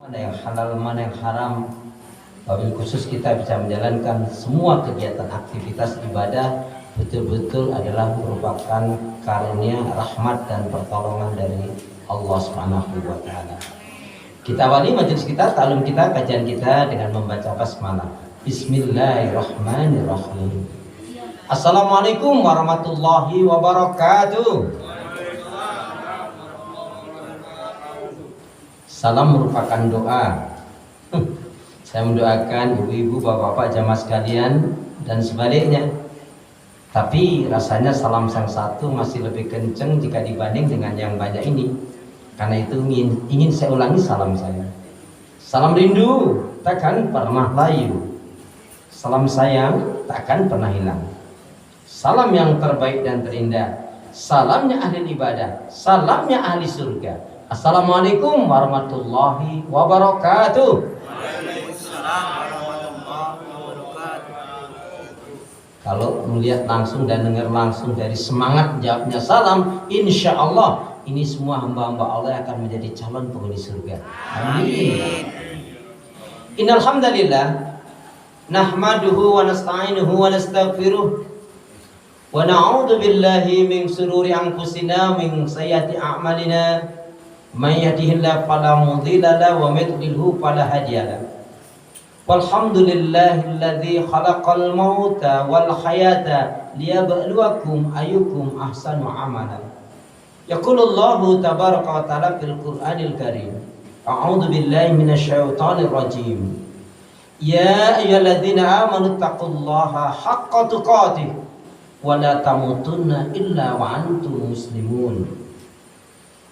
Mana yang halal, mana yang haram. Wabil khusus kita bisa menjalankan semua kegiatan aktivitas ibadah betul-betul adalah merupakan karunia, rahmat dan pertolongan dari Allah Subhanahu wa taala. Kita awali majelis kita, ta'alum kita, kajian kita dengan membaca basmalah. Bismillahirrahmanirrahim. Assalamualaikum warahmatullahi wabarakatuh. Salam merupakan doa. Saya mendoakan ibu-ibu, bapak-bapak, jamaah sekalian dan sebaliknya. Tapi rasanya salam sang satu masih lebih kenceng jika dibanding dengan yang banyak ini. Karena itu ingin saya ulangi salam saya. Salam rindu takkan pernah layu. Salam sayang takkan pernah hilang. Salam yang terbaik dan terindah. Salamnya ahli ibadah. Salamnya ahli surga. Assalamualaikum warahmatullahi wabarakatuh. Kalau melihat langsung dan dengar langsung dari semangat jawabnya salam, insya Allah ini semua hamba-hamba Allah akan menjadi calon penghuni surga. Amin. Innal hamdalillah nahmaduhu wa nasta'inuhu wa nastaghfiruh wa na'udzu billahi min shururi anfusina min sayyiati a'malina may yahdihillahu fala mudilla lahu wa may yudlilhu fala hadiya lahu. Walhamdulillahilladzi khalaqal mauta wal hayata liyabluwakum ayyukum ahsanu amala. Yaqulullahu tabaraka wa ta'ala fil Qur'anil Karim. A'udzu billahi minasyaitonir rajim. Ya ayyuhalladzina amanu taqullaha haqqa tuqatih wa la tamutunna illa wa antum muslimun.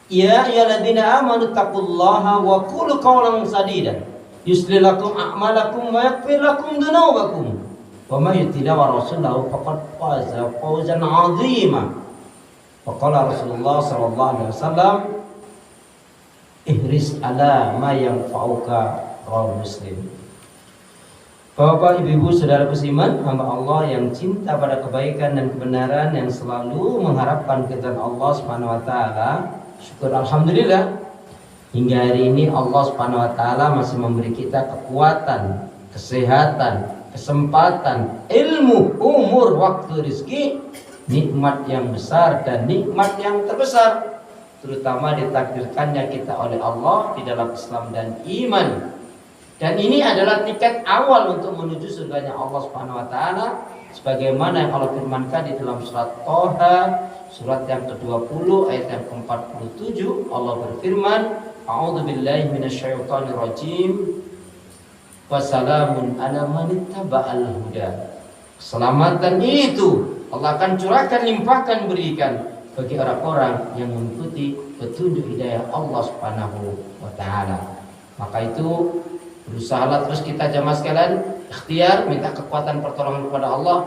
Ya ayyuhalladzina amanu taqullaha wa qulu qawlan sadida. Yuslih lakum a'malakum wa yaghfir lakum dzunubakum wa may yuti' wa rasulahu faqad faza fawzan 'azima. Wa qala Rasulullah sallallahu alaihi wasallam ihris ala ma yanfa'uka rawahu Muslim. Bapak, ibu-ibu, saudaraku seiman, hamba Allah yang cinta pada kebaikan dan kebenaran, yang selalu mengharapkan keridhaan Allah Subhanahu wa taala. Syukur alhamdulillah hingga hari ini Allah Subhanahu wa taala masih memberi kita kekuatan, kesehatan, kesempatan, ilmu, umur, waktu, rezeki, nikmat yang besar dan nikmat yang terbesar, terutama ditakdirkannya kita oleh Allah di dalam Islam dan iman. Dan ini adalah tiket awal untuk menuju surganya Allah Subhanahu wa taala, sebagaimana yang Allah firmankan di dalam surat Thaha, surat yang ke-20 ayat yang ke-47. Allah berfirman, A'udzu billahi minasyaitonir rajim. Wassalamun ala man ittaba'al huda. Keselamatan itu Allah akan curahkan, limpahkan, berikan bagi orang-orang yang mengikuti petunjuk hidayah Allah Subhanahu wa taala. Maka itu berusahalah terus kita jamaah sekalian ikhtiar minta kekuatan pertolongan kepada Allah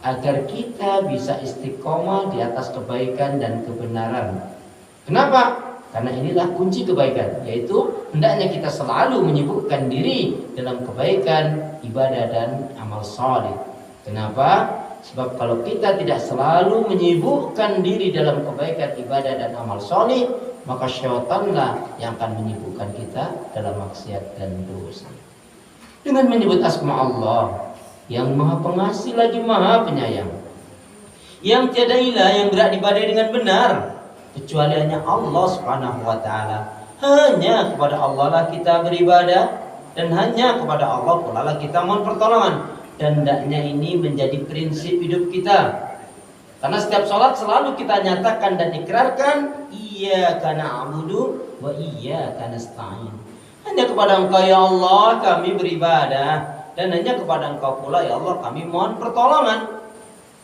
agar kita bisa istiqomah di atas kebaikan dan kebenaran. Kenapa? Karena inilah kunci kebaikan, yaitu hendaknya kita selalu menyibukkan diri dalam kebaikan, ibadah dan amal saleh. Kenapa? Sebab kalau kita tidak selalu menyibukkan diri dalam kebaikan, ibadah dan amal saleh, maka syaitanlah yang akan menyibukkan kita dalam maksiat dan dosa. Dengan menyebut asma Allah yang Maha Pengasih lagi Maha Penyayang, yang tiada ilah yang berhak diibadahi dengan benar kecuali hanya Allah Subhanahu wa taala. Hanya kepada Allah lah kita beribadah dan hanya kepada Allah pula lah kita mohon pertolongan. Dan hendaknya ini menjadi prinsip hidup kita. Karena setiap salat selalu kita nyatakan dan ikrarkan, iyyaka na'budu wa iyyaka nasta'in. Hanya kepada Engkau ya Allah kami beribadah dan hanya kepada Engkau pula ya Allah kami mohon pertolongan.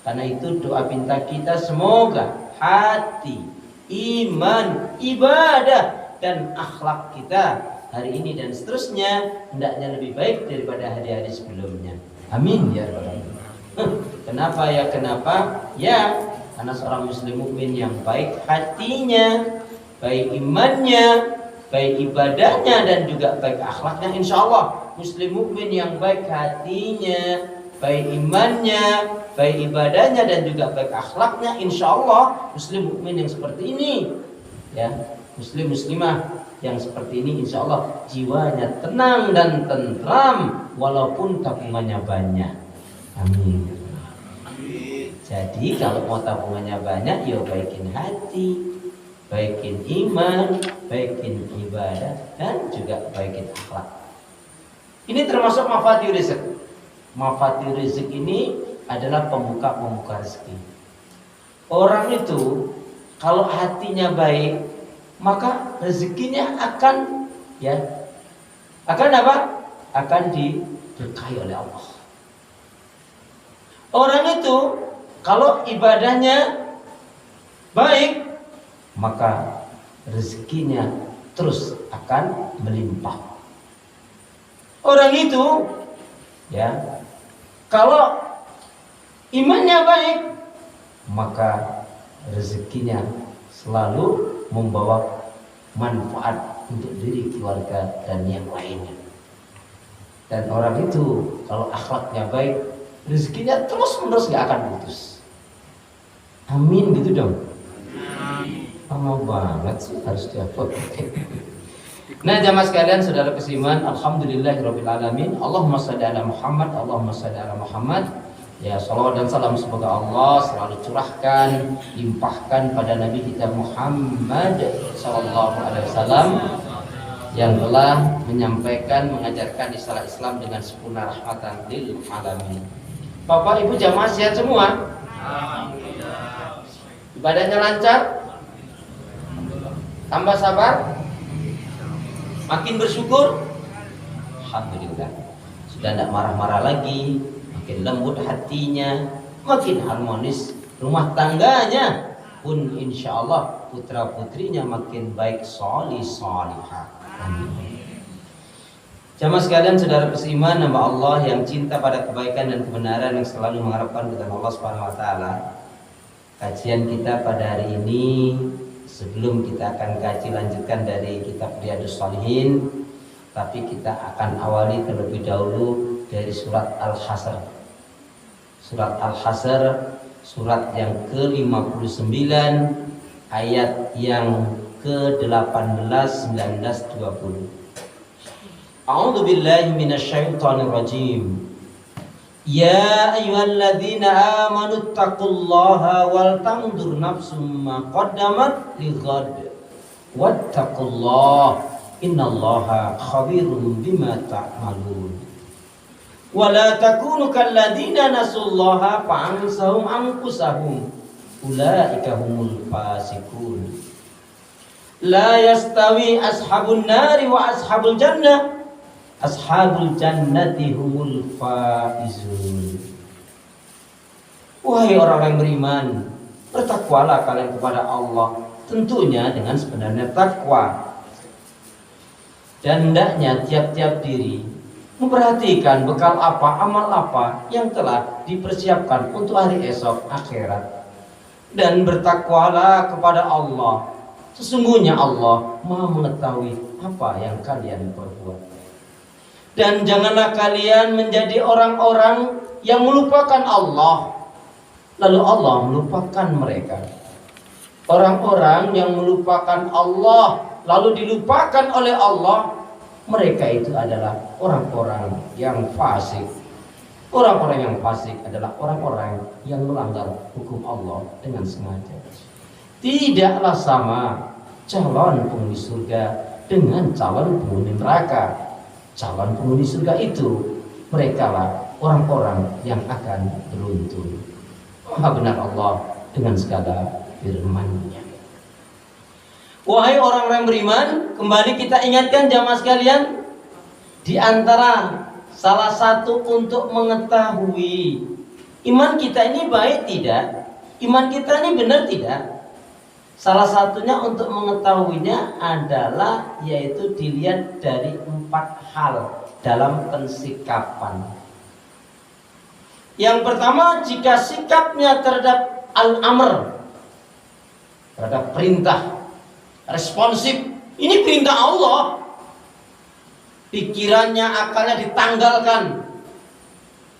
Karena itu doa pinta kita semoga hati, iman, ibadah dan akhlak kita hari ini dan seterusnya hendaknya lebih baik daripada hari-hari sebelumnya. Amin ya rabbal alamin. Kenapa ya? Kenapa? Ya, karena seorang muslim mukmin yang baik hatinya, baik imannya, baik ibadahnya dan juga baik akhlaknya, insya Allah muslim mukmin yang baik hatinya, baik imannya, baik ibadahnya dan juga baik akhlaknya, insya Allah muslim mukmin yang seperti ini, ya, muslim muslimah yang seperti ini insya Allah jiwanya tenang dan tentram walaupun tabungannya banyak. Amin. Jadi kalau mau tabungannya banyak, ya baikin hati, baikin iman, baikin ibadah, dan juga baikin akhlak. Ini termasuk mafatihur rizq. Mafatihur rizq ini adalah pembuka-pembuka rezeki. Orang itu kalau hatinya baik, maka rezekinya akan apa? Akan diberkahi oleh Allah. Orang itu kalau ibadahnya baik, maka rezekinya terus akan melimpah. Orang itu kalau imannya baik, maka rezekinya selalu membawa manfaat untuk diri, keluarga, dan yang lainnya. Dan orang itu kalau akhlaknya baik, rezekinya terus-menerus gak akan putus. Amin gitu dong. Lama banget sih harus diupload. Nah jamaah sekalian, saudara kesiman, alhamdulillahirabbil alamin. Allahumma shalli ala Muhammad, Allahumma shalli ala Muhammad. Ya, salawat dan salam semoga Allah selalu curahkan, limpahkan pada Nabi kita Muhammad sallallahu alaihi wasallam yang telah menyampaikan, mengajarkan istilah Islam dengan sempurna, rahmatan lil alamin. Bapak Ibu jamaah sehat semua? Alhamdulillah. Ibadahnya lancar? Tambah sabar? Makin bersyukur? Alhamdulillah. Sudah tidak marah-marah lagi, makin lembut hatinya, makin harmonis rumah tangganya pun insya Allah putra putrinya makin baik, solih solihah. Amin. Jamaah sekalian, saudara seiman, nama Allah yang cinta pada kebaikan dan kebenaran, yang selalu mengharapkan kepada Allah Subhanahu wa taala. Kajian kita pada hari ini, sebelum kita akan kaji lanjutkan dari kitab Riyadhus Shalihin, tapi kita akan awali terlebih dahulu dari surat Al-Hasr. Surat Al-Hasr, surat yang ke-59, ayat yang ke-18, 19, 20. A'udzu billahi minasyaitonir rajim. Ya ayyuhalladzina amanu taqullaha wal tanzur nafsum ma qaddamat lighad wattaqullaha innallaha khabirum bima ta'malun. Wa la takunu kalladzina nasullaha fa'ansahum anfusahum ulaika humul fasiqun. La yastawi ashabun nari wa ashabul jannah, ashabul jannati humul faizun. Wahai orang-orang beriman, bertakwalah kalian kepada Allah, tentunya dengan sebenarnya takwa. Dan hendaknya tiap-tiap diri memperhatikan bekal apa, amal apa yang telah dipersiapkan untuk hari esok akhirat. Dan bertakwalah kepada Allah, sesungguhnya Allah Maha mengetahui apa yang kalian perbuat. Dan janganlah kalian menjadi orang-orang yang melupakan Allah, lalu Allah melupakan mereka. Orang-orang yang melupakan Allah lalu dilupakan oleh Allah, mereka itu adalah orang-orang yang fasik. Orang-orang yang fasik adalah orang-orang yang melanggar hukum Allah dengan sengaja. Tidaklah sama calon penghuni surga dengan calon penghuni neraka. Calon penghuni surga itu mereka lah orang-orang yang akan beruntung. Maha benar Allah dengan segala firman-Nya. Wahai orang-orang beriman, kembali kita ingatkan jamaah sekalian, di antara salah satu untuk mengetahui iman kita ini baik tidak, iman kita ini benar tidak, salah satunya untuk mengetahuinya adalah yaitu dilihat dari 4 hal dalam pensikapan. Yang pertama, jika sikapnya terhadap al-amr, terhadap perintah, responsif, ini perintah Allah, pikirannya, akalnya ditanggalkan.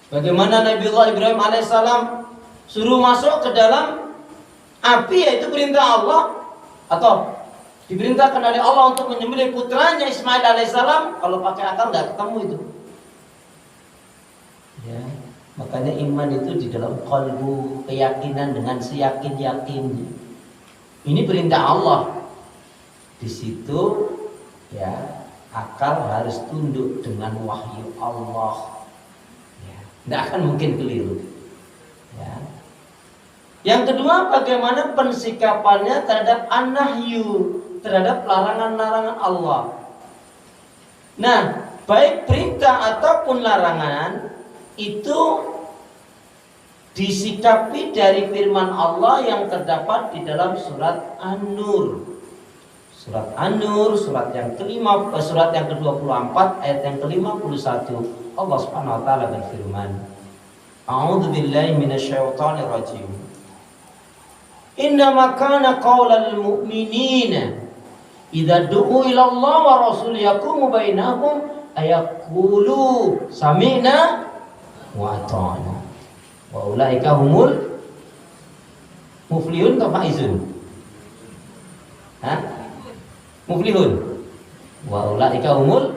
Bagaimana Nabiullah Ibrahim alaihissalam suruh masuk ke dalam api, yaitu perintah Allah, atau Diperintahkan oleh Allah untuk menyembelih putranya Ismail alaihissalam, kalau pakai akal nggak ketemu itu. Ya, makanya iman itu di dalam qalbu, keyakinan dengan seyakin-yakinnya. Ini perintah Allah. Di situ ya akal harus tunduk dengan wahyu Allah. Ya, tidak akan mungkin keliru. Ya. Yang kedua, bagaimana pensikapannya terhadap an-nahyu, terhadap larangan-larangan Allah. Nah, baik perintah ataupun larangan itu disikapi dari firman Allah yang terdapat di dalam surat An-Nur. Surat An-Nur, surat yang ke-24 ayat yang ke-51. Allah Subhanahu wa taala berfirman, A'udzu billahi minasyaitonir rajim. Innama kana qaulal mu'minina idza du'u ila Allah wa rasul yaqumu bainahum ayaqulu sami'na wa ata'na wa ulaika humul muflihun atau faizun? Hah? Muflihun. Wa ulaika humul.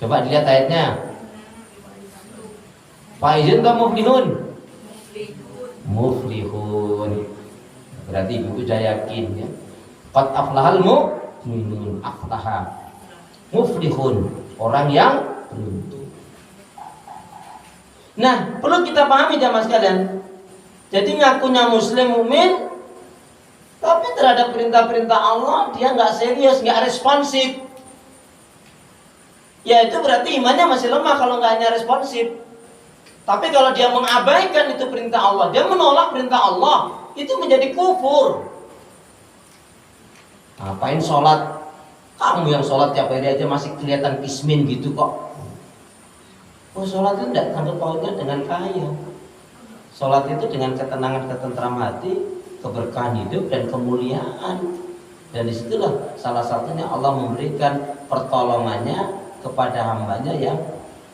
Coba dilihat ayatnya. Faizun atau muflihun? Muflihun. Berarti ibu sudah yakin ya. Qad aflahal mu'minun, aflaha. Muflihun, orang yang beruntung. Nah, perlu kita pahami jamaah sekalian. Jadi ngakunya muslim mukmin, tapi terhadap perintah-perintah Allah dia nggak serius, nggak responsif. Ya itu berarti imannya masih lemah kalau nggak hanya responsif. Tapi kalau dia mengabaikan itu perintah Allah, dia menolak perintah Allah, itu menjadi kufur. Ngapain sholat? Kamu yang sholat tiap hari aja masih kelihatan kismin gitu kok. Oh, sholat itu tidak sangkut pautnya dengan kaya. Sholat itu dengan ketenangan, ketentram hati, keberkahan hidup dan kemuliaan. Dan disitulah salah satunya Allah memberikan pertolongannya kepada hambanya yang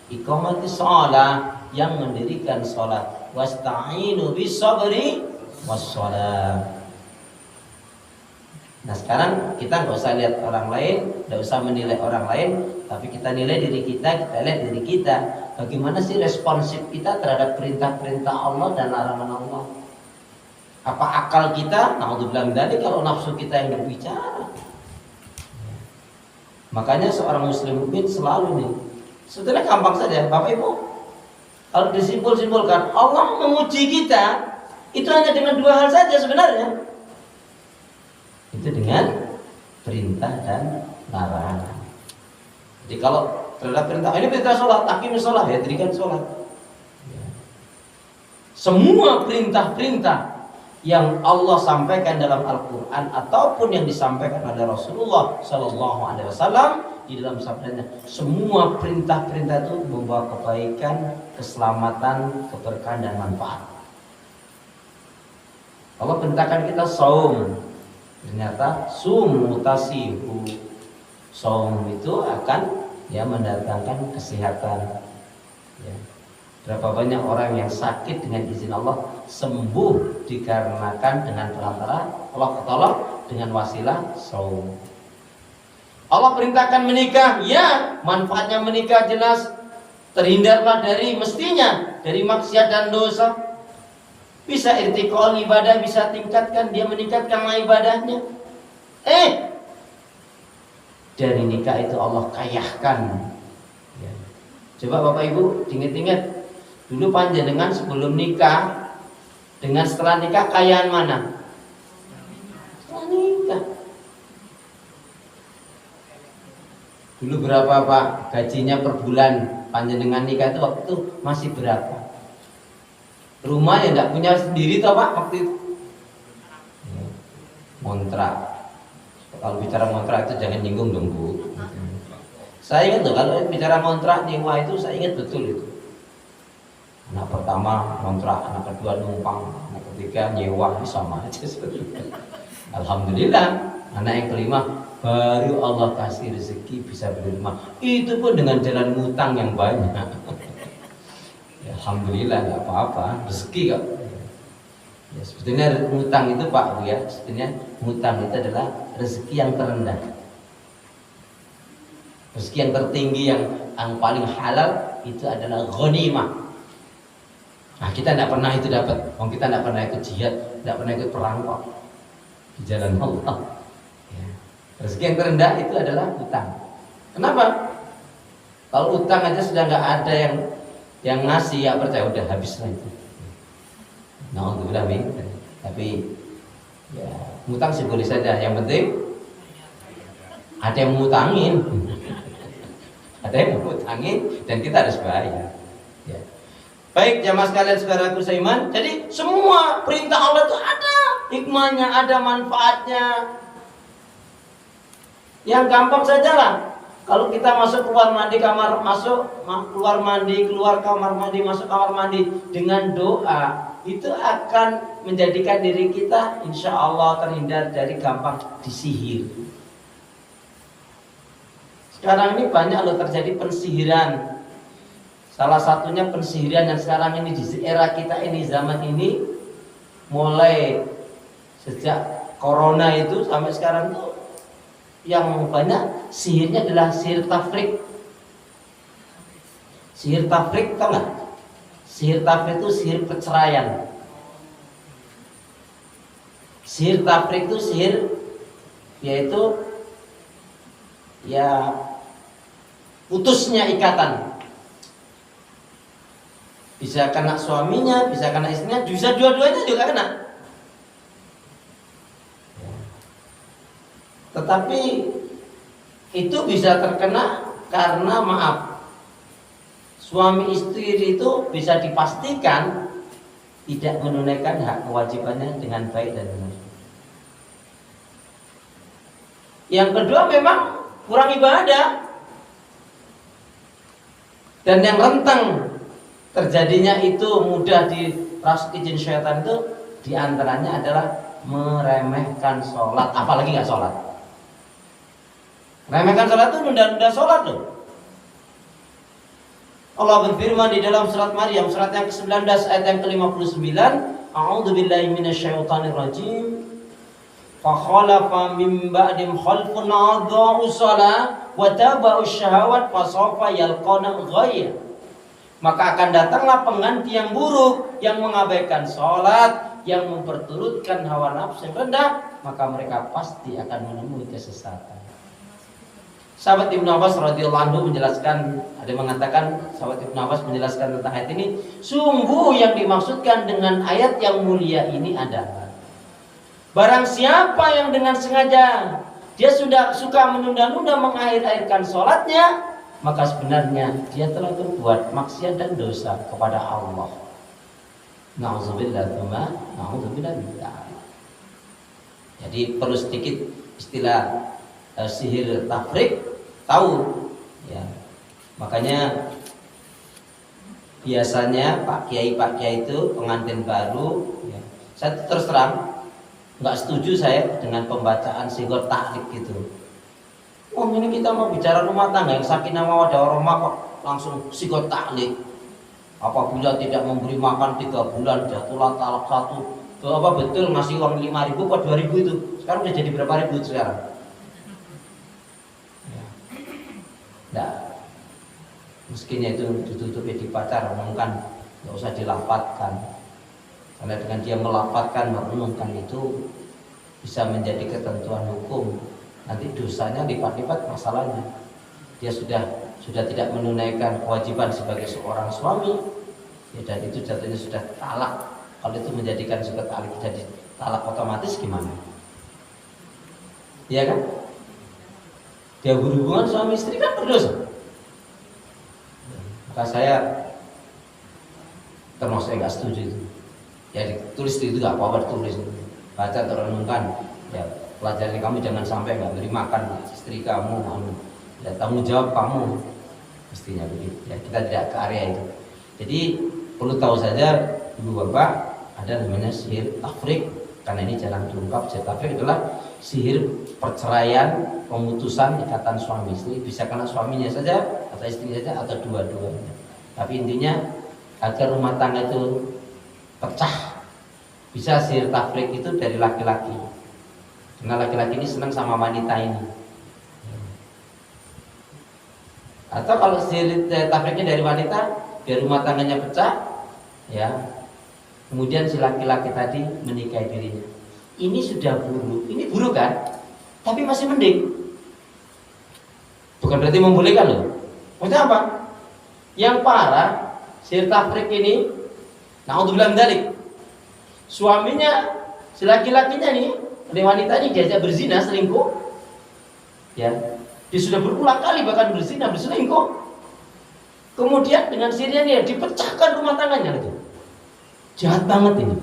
iqamati sholat, yang mendirikan sholat. Wasta'inu bis-sabri was-sholat. Nah sekarang kita nggak usah lihat orang lain, nggak usah menilai orang lain, tapi kita nilai diri kita lihat diri kita. Bagaimana sih responsif kita terhadap perintah-perintah Allah dan larangan Allah? Apa akal kita? Naudzubillah dari kalau nafsu kita yang berbicara. Makanya seorang muslim mukmin selalu nih, sebetulnya gampang saja, Bapak Ibu. Kalau disimpul-simpulkan, Allah memuji kita itu hanya dengan dua hal saja sebenarnya. Itu dengan perintah dan larangan. Jadi kalau terhadap perintah, ini perintah sholat, aqimus sholat, ya dirikan sholat. Semua perintah-perintah yang Allah sampaikan dalam Al-Quran ataupun yang disampaikan oleh Rasulullah SAW di dalam sabdanya, semua perintah-perintah itu membawa kebaikan, keselamatan, keberkahan dan manfaat. Allah perintahkan kita saum, ternyata sumutasihu, saum itu akan ya mendatangkan kesehatan. Ya. Berapa banyak orang yang sakit dengan izin Allah sembuh dikarenakan dengan perantara Allah ketolong dengan wasilah saum. Allah perintahkan menikah, ya manfaatnya menikah jelas. Terhindarlah dari mestinya dari maksiat dan dosa. Bisa irtiqal ibadah, bisa tingkatkan, dia meningkatkan ibadahnya. Dari nikah itu Allah kayahkan. Ya. Coba Bapak Ibu ingat-ingat dulu panjenengan sebelum nikah dengan setelah nikah kayaan mana? Setelah nikah. Dulu berapa Pak gajinya per bulan panjenengan nikah itu waktu itu masih berapa? Rumah yang tidak punya sendiri toh Pak waktu itu. Kontrak. Kalau bicara kontrak itu jangan nyinggung dong Bu. Saya ingat loh kalau bicara kontrak nyewa itu saya ingat betul itu. Anak pertama kontrak, anak kedua numpang, anak ketiga nyewa, sama aja sebetulnya. Alhamdulillah, anak yang kelima baru Allah kasih rezeki bisa beli rumah. Itu pun dengan jalan ngutang yang banyak. Ya, alhamdulillah nggak apa-apa, rezeki kok. Ya, sebetulnya ngutang itu Pak Bu ya, sebetulnya ngutang itu adalah rezeki yang terendah. Rezeki yang tertinggi yang paling halal itu adalah ghanimah. Nah, kita tidak pernah itu dapat. Kita tidak pernah ikut jihad, tidak pernah ikut perang kok di jalan Allah. Ya. Rezeki yang terendah itu adalah utang. Kenapa? Kalau utang aja sudah nggak ada yang ngasih, ya percaya udah habis lah itu. Nah, untuk bilang tapi ya ngutang sih boleh saja. Yang penting ada yang ngutangin. Ada yang ngutangin dan kita harus bayar. Ya. Baik jamaah sekalian saudaraku seiman, jadi semua perintah Allah itu ada hikmahnya, ada manfaatnya. Yang gampang saja lah. Kalau kita masuk keluar mandi kamar masuk keluar mandi keluar kamar mandi masuk kamar mandi dengan doa, itu akan menjadikan diri kita insya Allah terhindar dari gampang disihir. Sekarang ini banyak loh terjadi pensihiran. Salah satunya pensihiran yang sekarang ini di era kita ini, zaman ini, mulai sejak corona itu sampai sekarang tuh yang banyak sihirnya adalah sihir tafrik. Sihir tafrik tau nggak? Sihir tafrik itu sihir perceraian. Sihir tafrik itu sihir yaitu ya putusnya ikatan. Bisa kena suaminya, bisa kena istrinya, bisa dua-duanya juga kena. Tetapi itu bisa terkena karena maaf, suami istri itu bisa dipastikan tidak menunaikan hak kewajibannya dengan baik dan benar. Yang kedua memang kurang ibadah. Dan yang rentang terjadinya itu mudah dirasuki jin syaitan itu diantaranya adalah meremehkan sholat, apalagi nggak sholat. Remehkan sholat itu nunda-nunda sholat loh. Allah berfirman di dalam surat Maryam surat yang ke-19 ayat yang ke-59, A'udzubillahi minasyaitonirrajim. Fa khalafa min ba'dim khalfun adza'u shalah wa taba'u syahawat fa sawfa yalqana ghayya. Maka akan datanglah pengganti yang buruk yang mengabaikan sholat, yang memperturutkan hawa nafsu yang rendah, maka mereka pasti akan menemui kesesatan. Sahabat Ibnu Abbas radhiyallahu anhu menjelaskan, ada yang mengatakan sahabat Ibnu Abbas menjelaskan tentang ayat ini, sungguh yang dimaksudkan dengan ayat yang mulia ini adalah barang siapa yang dengan sengaja dia sudah suka menunda-nunda mengakhir-akhirkan sholatnya, maka sebenarnya dia telah berbuat maksiat dan dosa kepada Allah. Na'udzubillah. Jadi perlu sedikit istilah sihir tafrik tahu ya. Makanya biasanya Pak Kiai itu pengantin baru ya. Saya terus terang nggak setuju saya dengan pembacaan sihir taklik gitu. Oh ini kita mau bicara rumah tangga yang sakinah mawaddah warahmah kok langsung sihir taklik. Apabila tidak memberi makan 3 bulan jatuhlah talak 1. Itu apa betul ngasih uang 5.000 kok 2.000 itu? Sekarang udah jadi berapa ribu sekarang? Nah, miskinnya itu ditutupi di pacar, omongkan, nggak usah dilapatkan. Karena dengan dia melapatkan, merenungkan itu bisa menjadi ketentuan hukum. Nanti dosanya lipat-lipat masalahnya. Dia sudah tidak menunaikan kewajiban sebagai seorang suami, ya, dan itu jatuhnya sudah talak. Kalau itu menjadikan sudah talak jadi talak otomatis gimana? Iya kan? Dia berhubungan suami istri kan berdosa. Maka saya termasuk nggak setuju itu. Ya ditulis itu nggak apa-apa ditulis, baca terenungkan. Ya pelajari kamu jangan sampai nggak beri makan istri kamu, ya tanggung jawab kamu mestinya begitu. Ya kita tidak ke area itu. Jadi perlu tahu saja ibu bapak ada namanya sihir tafrik, karena ini jarang diungkap. Sihir tafrik adalah sihir perceraian, pemutusan ikatan suami istri, bisa kena suaminya saja atau istri saja atau dua-duanya. Tapi intinya agar rumah tangga itu pecah, bisa sihir tafrik itu dari laki-laki. Karena laki-laki ini senang sama wanita ini. Atau kalau tafriknya dari wanita, biar rumah tangganya pecah, ya. Kemudian si laki-laki tadi menikahi dirinya. Ini sudah buruk. Ini buruk kan? Tapi masih mending. Bukan berarti membolehkan loh. Maksudnya apa? Yang parah, si tafrik ini, naudzubillah min dzalik. Suaminya, si laki-lakinya nih, wanita ini diajak berzina, selingkuh. Ya. Dia sudah berulang kali bahkan berzina, berselingkuh. Kemudian dengan sirinya dia dipecahkan rumah tangganya itu. Jahat banget ini.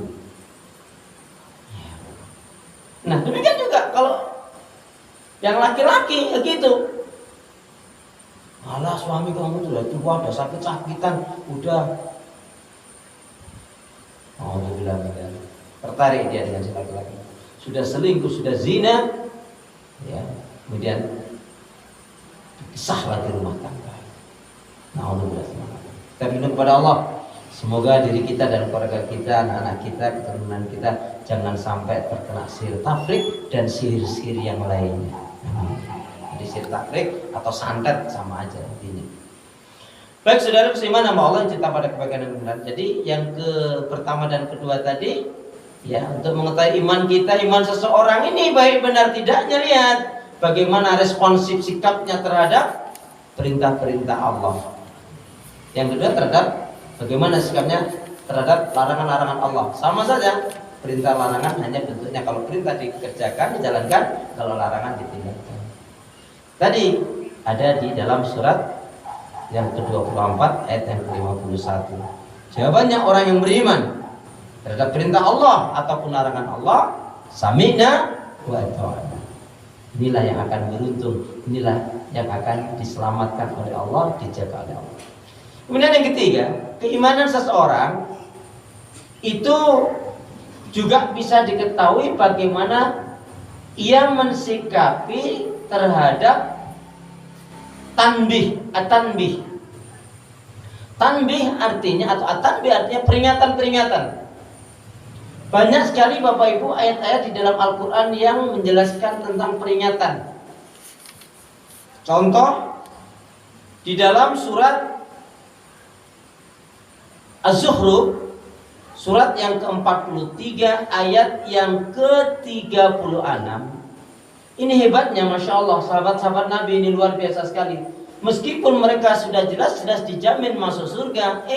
Nah, demikian juga kalau yang laki-laki begitu. Alah, suami kamu sudah tua, udah sakit-sakitan, udah. Oh, dia bilang tertarik dia dengan si laki-laki. Sudah selingkuh, sudah zina. Ya, kemudian sah lagi rumah tangga. Alhamdulillah. Kita berdoa kepada Allah, semoga diri kita dan keluarga kita, anak-anak kita, keturunan kita jangan sampai terkena sihir tafrik dan sihir-sihir yang lainnya. Jadi sihir tafrik atau santet sama aja intinya. Baik saudara seiman nama Allah yang cinta pada kebaikan dan kebenaran. Jadi yang pertama dan kedua tadi, ya, untuk mengetahui iman kita, iman seseorang ini baik benar tidaknya, lihat bagaimana responsif sikapnya terhadap perintah-perintah Allah. Yang kedua terhadap bagaimana sikapnya terhadap larangan-larangan Allah. Sama saja, perintah larangan hanya bentuknya, kalau perintah dikerjakan, dijalankan, kalau larangan ditinggalkan. Tadi ada di dalam surat yang ke-24 ayat yang ke-51. Jawabannya orang yang beriman terhadap perintah Allah ataupun larangan Allah, sami'na wa ata'na. Inilah yang akan beruntung, inilah yang akan diselamatkan oleh Allah, dijaga oleh Allah. Kemudian yang ketiga, keimanan seseorang itu juga bisa diketahui bagaimana ia mensikapi terhadap tanbih. Tanbih artinya atau tanbih artinya peringatan-peringatan. Banyak sekali Bapak Ibu ayat-ayat di dalam Al-Quran yang menjelaskan tentang peringatan. Contoh di dalam surat Az-Zukhruf, surat yang ke-43 ayat yang ke-36. Ini hebatnya, Masya Allah, sahabat-sahabat Nabi ini luar biasa sekali. Meskipun mereka sudah jelas-jelas dijamin masuk surga,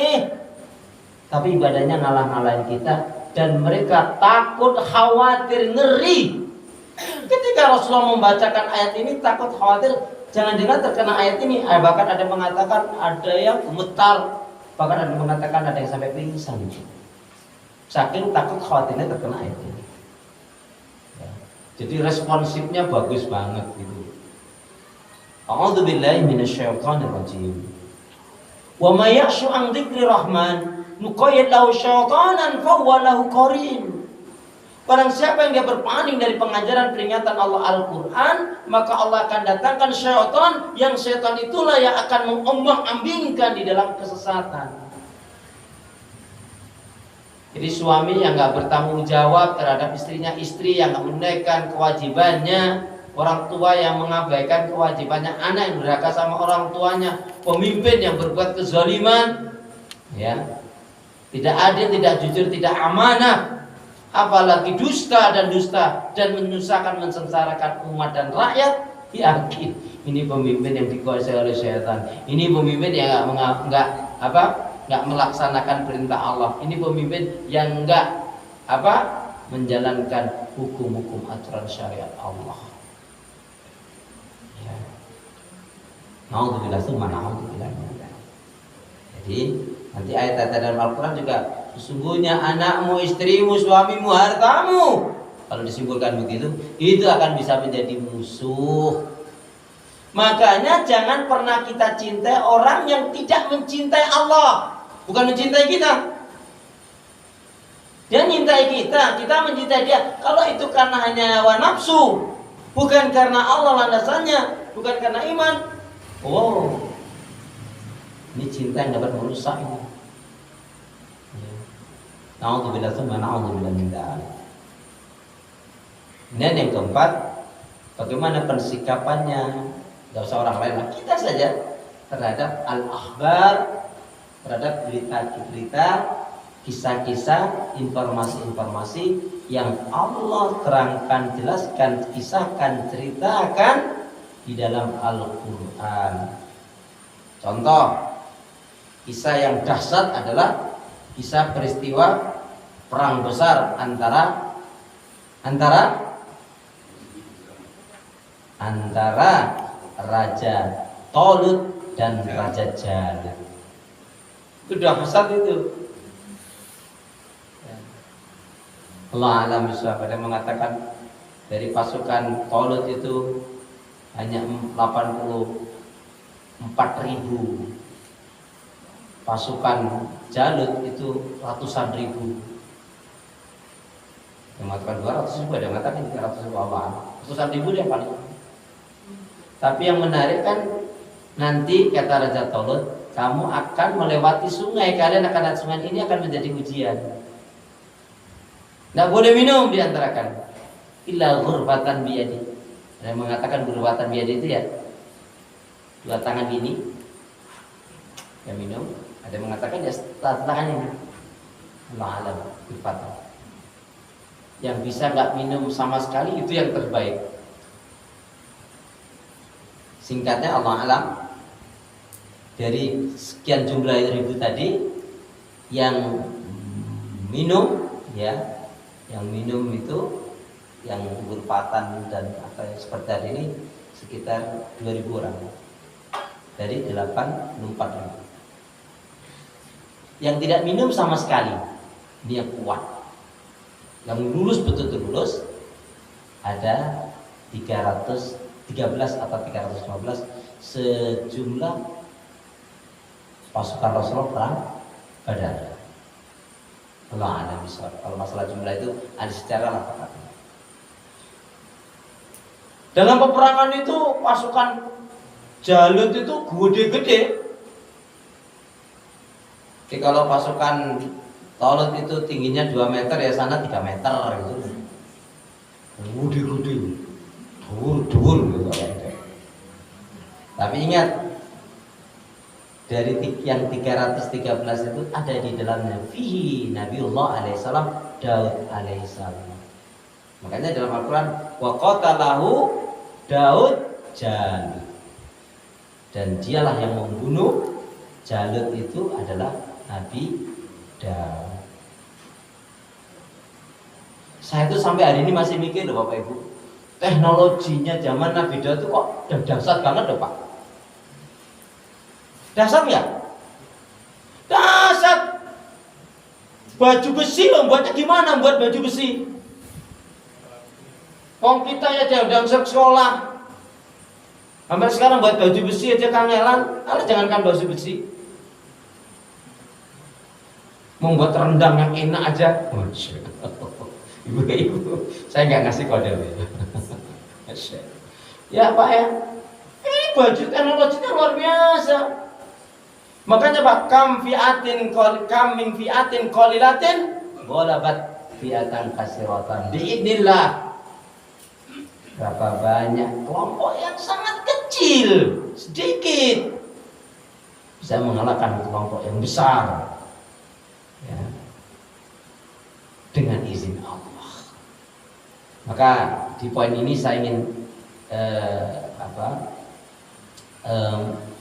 tapi ibadahnya ngalah-ngalahin kita. Dan mereka takut, khawatir, ngeri. Ketika Rasulullah membacakan ayat ini, takut, khawatir, jangan-jangan terkena ayat ini. Bahkan ada yang mengatakan ada yang gemetar, bahkan ada yang mengatakan ada yang sampai pingsan. Saking takut, khawatirnya terkena ayat ini. Jadi responsifnya bagus banget gitu. A'udzubillahi minasyaitonir rajim. Wa may ya'shu an dzikri rahman nuqayyid lahu syaitanan fa huwa lahu qarin. Barang siapa yang dia berpaling dari pengajaran peringatan Allah Al-Quran, maka Allah akan datangkan syaitan, yang syaitan itulah yang akan mengombang-ambingkan di dalam kesesatan. Jadi suami yang gak bertanggung jawab terhadap istrinya, istri yang gak menunaikan kewajibannya, orang tua yang mengabaikan kewajibannya, anak yang durhaka sama orang tuanya, pemimpin yang berbuat kezaliman, ya, tidak adil, tidak jujur, tidak amanah, apalagi dusta dan menyusahkan, mensensarakan umat dan rakyat. Yakin ini pemimpin yang dikuasai oleh syaitan. Ini pemimpin yang nggak melaksanakan perintah Allah. Ini pemimpin yang nggak menjalankan hukum-hukum aturan syariat Allah. Ya. Naudzubillah tsumma naudzubillah. Jadi nanti ayat-ayat dalam Al-Quran juga, sesungguhnya anakmu, istrimu, suamimu, hartamu, kalau disimpulkan begitu, itu akan bisa menjadi musuh. Makanya jangan pernah kita cintai orang yang tidak mencintai Allah. Bukan mencintai kita, dia mencintai kita, kita mencintai dia. Kalau itu karena hanya hawa nafsu, bukan karena Allah landasannya, bukan karena iman, ini cinta yang dapat merusak ini. Na'udzubillah tsumma na'udzubillah min dzalik. Dan yang keempat, bagaimana pensikapannya, tidak usah orang lain, kita saja terhadap al-akhbar, terhadap berita-berita, kisah-kisah, informasi-informasi yang Allah terangkan, jelaskan, kisahkan, ceritakan di dalam Al-Quran. Contoh, kisah yang dahsyat adalah kisah peristiwa perang besar antara Raja Talut dan Raja Jalut. Itu dahsyat itu. Allah alam bisawab, ada mengatakan dari pasukan Talut itu hanya 84.000, pasukan Jalut itu ratusan ribu. Yang mengatakan 200.000, ada yang mengatakan 300.000, Allah, ratusan ribu dia paling. Tapi yang menarik kan, nanti kata Raja Talut, kamu akan melewati sungai, kalian akan lihat sungai ini akan menjadi ujian. Tidak boleh minum diantarakan. Illa ghurfatan biyadi. Ada yang mengatakan ghurfatan biyadi itu ya 2 tangan ini yang minum. Ada yang mengatakan ya tangannya. Allah alam ghurfatan. Yang bisa nggak minum sama sekali itu yang terbaik. Singkatnya Allah alam, dari sekian jumlah ribu tadi yang minum ya, yang minum itu yang berpatan dan apa seperti hari ini sekitar 2.000 orang dari 84.000. Yang tidak minum sama sekali, dia kuat. Yang lulus betul-betul lulus ada 313 atau 315 sejumlah pasukan Rasulullah perang Badar. Allah ada bisa. Kalau masalah jumlah itu ada secara lah. Dalam peperangan itu pasukan Jalut itu gede-gede. Jadi kalau pasukan Talut itu tingginya 2 meter ya sana 3 meter gitu. Gede-gede. Dur gitu. Tapi ingat, dari yang 313 itu ada di dalamnya fihi Nabiullah alaihissalam, Daud alaihissalam. Makanya dalam Al-Quran wa qatalahu Daud Jalut, dan dialah yang membunuh Jalut itu adalah Nabi Daud. Saya itu sampai hari ini masih mikir loh Bapak Ibu, teknologinya zaman Nabi Daud itu kok dahsyat banget loh Pak. Dahsyat nggak? Dahsyat. Baju besi loh, buatnya gimana buat baju besi? Kita ya dalam sekolah. Sampai sekarang buat baju besi aja kangelan. Kalau jangankan baju besi, membuat rendang yang enak aja. Ibu-ibu, saya nggak ngasih kode. Ya Pak ya, ini baju teknologinya luar biasa. Makanya Pak, kam min fiatin qalilatin ghalabat fiatan kasiratan biidznillah. Berapa banyak kelompok yang sangat kecil, sedikit, bisa mengalahkan kelompok yang besar ya, dengan izin Allah. Maka di poin ini saya ingin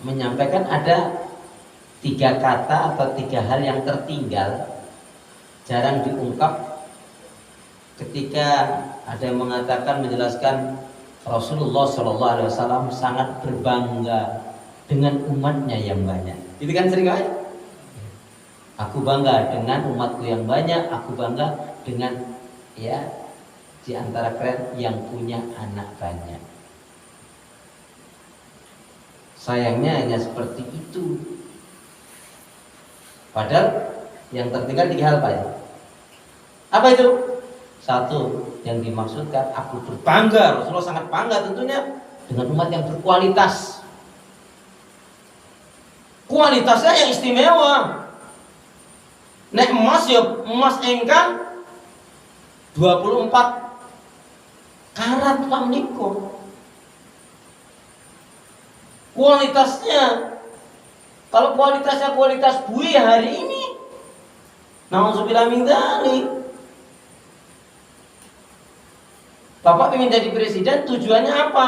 menyampaikan ada 3 kata atau 3 hal yang tertinggal, jarang diungkap ketika ada yang mengatakan, menjelaskan Rasulullah SAW sangat berbangga dengan umatnya yang banyak. Itu kan sering kali. Aku bangga dengan umatku yang banyak. Aku bangga dengan ya di antara kalian yang punya anak banyak. Sayangnya hanya seperti itu. Padahal yang tertinggal 3 hal Pak. Apa itu? 1, yang dimaksudkan aku berbangga, Rasulullah sangat bangga tentunya dengan umat yang berkualitas. Kualitasnya yang istimewa. Nek emas ya emas engkang 24 Karat lamniko. Kualitasnya, kalau kualitasnya kualitas bui hari ini, na'udzubillah min dzalik. Bapak ingin jadi presiden, tujuannya apa?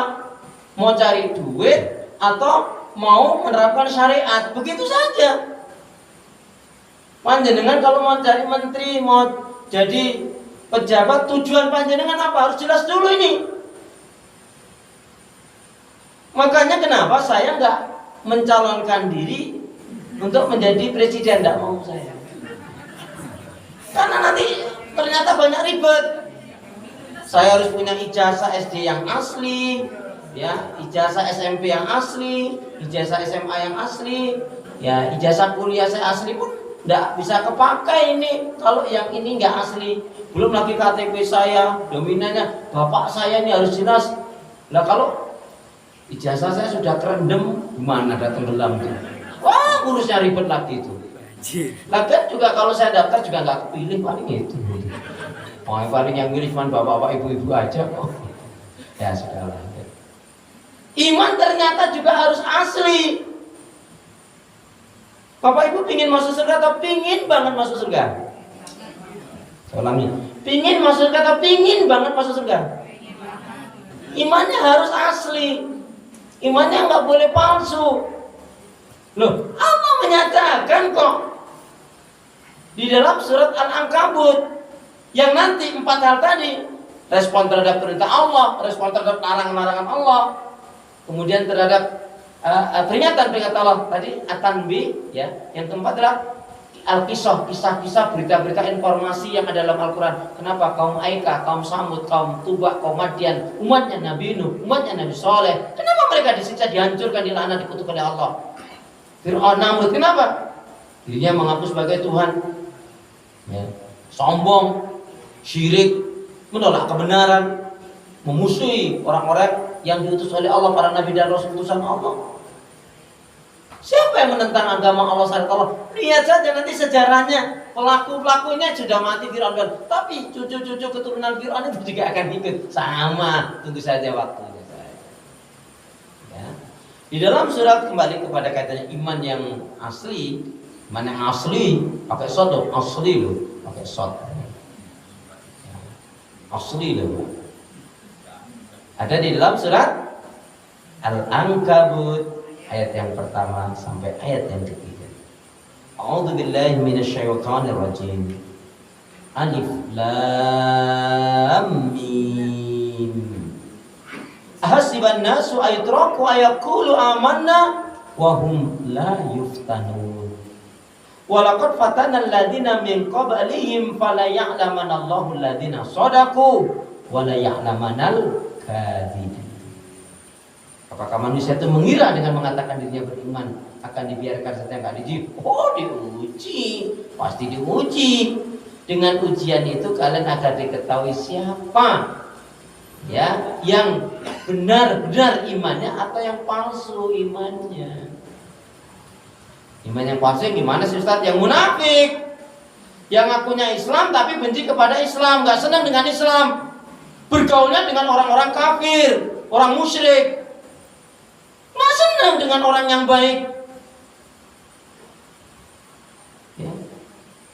Mau cari duit atau mau menerapkan syariat? Begitu saja. Panjenengan kalau mau cari menteri, mau jadi pejabat, tujuan panjenengan apa? Harus jelas dulu ini. Makanya kenapa saya nggak mencalonkan diri untuk menjadi presiden? Nggak mau saya. Karena nanti ternyata banyak ribet. Saya harus punya ijazah SD yang asli, ya, ijazah SMP yang asli, ijazah SMA yang asli, ya, ijazah kuliah saya asli pun nggak bisa kepakai ini kalau yang ini nggak asli. Belum lagi KTP saya, dominannya bapak saya ini harus jelas. Nah kalau ijazah saya sudah kerendam, gimana datang tenggelam itu? Wah, ngurusnya ribet lagi itu. Lagian juga kalau saya daftar juga nggak kepilih paling itu. Paling yang milih cuma bapak-bapak, ibu-ibu aja kok. Ya sudahlah. Iman ternyata juga harus asli. Bapak ibu pingin masuk surga atau pingin banget masuk surga? Saya ulangi, pingin masuk surga atau pingin banget masuk surga? Imannya harus asli. Imannya nggak boleh palsu. Loh, Allah menyatakan kok di dalam surat Al-Ankabut yang nanti 4 hal tadi, respon terhadap perintah Allah, respon terhadap larangan-larangan Allah, kemudian terhadap peringatan-peringatan Allah tadi akan ya. Yang keempat adalah Al-Qisah, kisah-kisah, berita-berita, informasi yang ada dalam Al-Quran. Kenapa kaum Aika, kaum Samud, kaum Tuba, kaum Madian, umatnya Nabi Nuh, umatnya Nabi Soleh, kenapa mereka disiksa, dihancurkan, dilaknat, dikutuk oleh Allah? Fir'aun, Namrud, kenapa? Dirinya mengaku sebagai Tuhan, ya. Sombong, syirik, menolak kebenaran, memusuhi orang-orang yang diutus oleh Allah, para nabi dan rasul utusan Allah. Siapa yang menentang agama Allah SWT? Lihat saja nanti sejarahnya, pelaku-pelakunya sudah mati Fir'aun, tapi cucu-cucu keturunan Fir'aun itu juga akan ikut sama, tunggu saja waktunya. Ya. Di dalam surat kembali kepada kaitannya iman yang asli, iman yang asli pakai shot loh, asli loh, pakai shot. Asli loh. Ada di dalam surat Al-Ankabut ayat yang pertama sampai ayat yang ketiga. A'udzubillahi minasyaitonir rajim. Alif Lam Mim. Ahasiban nasu aytraku ayaqulu amanna wa hum la yuftanun. Walaqad fatana alladziina min qablihim fala ya'lamanna Allahu alladziina shadaqu wa la ya'lamanal kadzibin. Apakah manusia itu mengira dengan mengatakan dirinya beriman akan dibiarkan saja enggak diuji? Oh, diuji, pasti diuji. Dengan ujian itu kalian akan diketahui siapa ya yang benar-benar imannya atau yang palsu imannya. Iman yang palsu gimana sih Ustaz? Yang munafik, yang ngakunya Islam tapi benci kepada Islam, nggak senang dengan Islam, bergaulnya dengan orang-orang kafir, orang musyrik, nggak senang dengan orang yang baik, ya.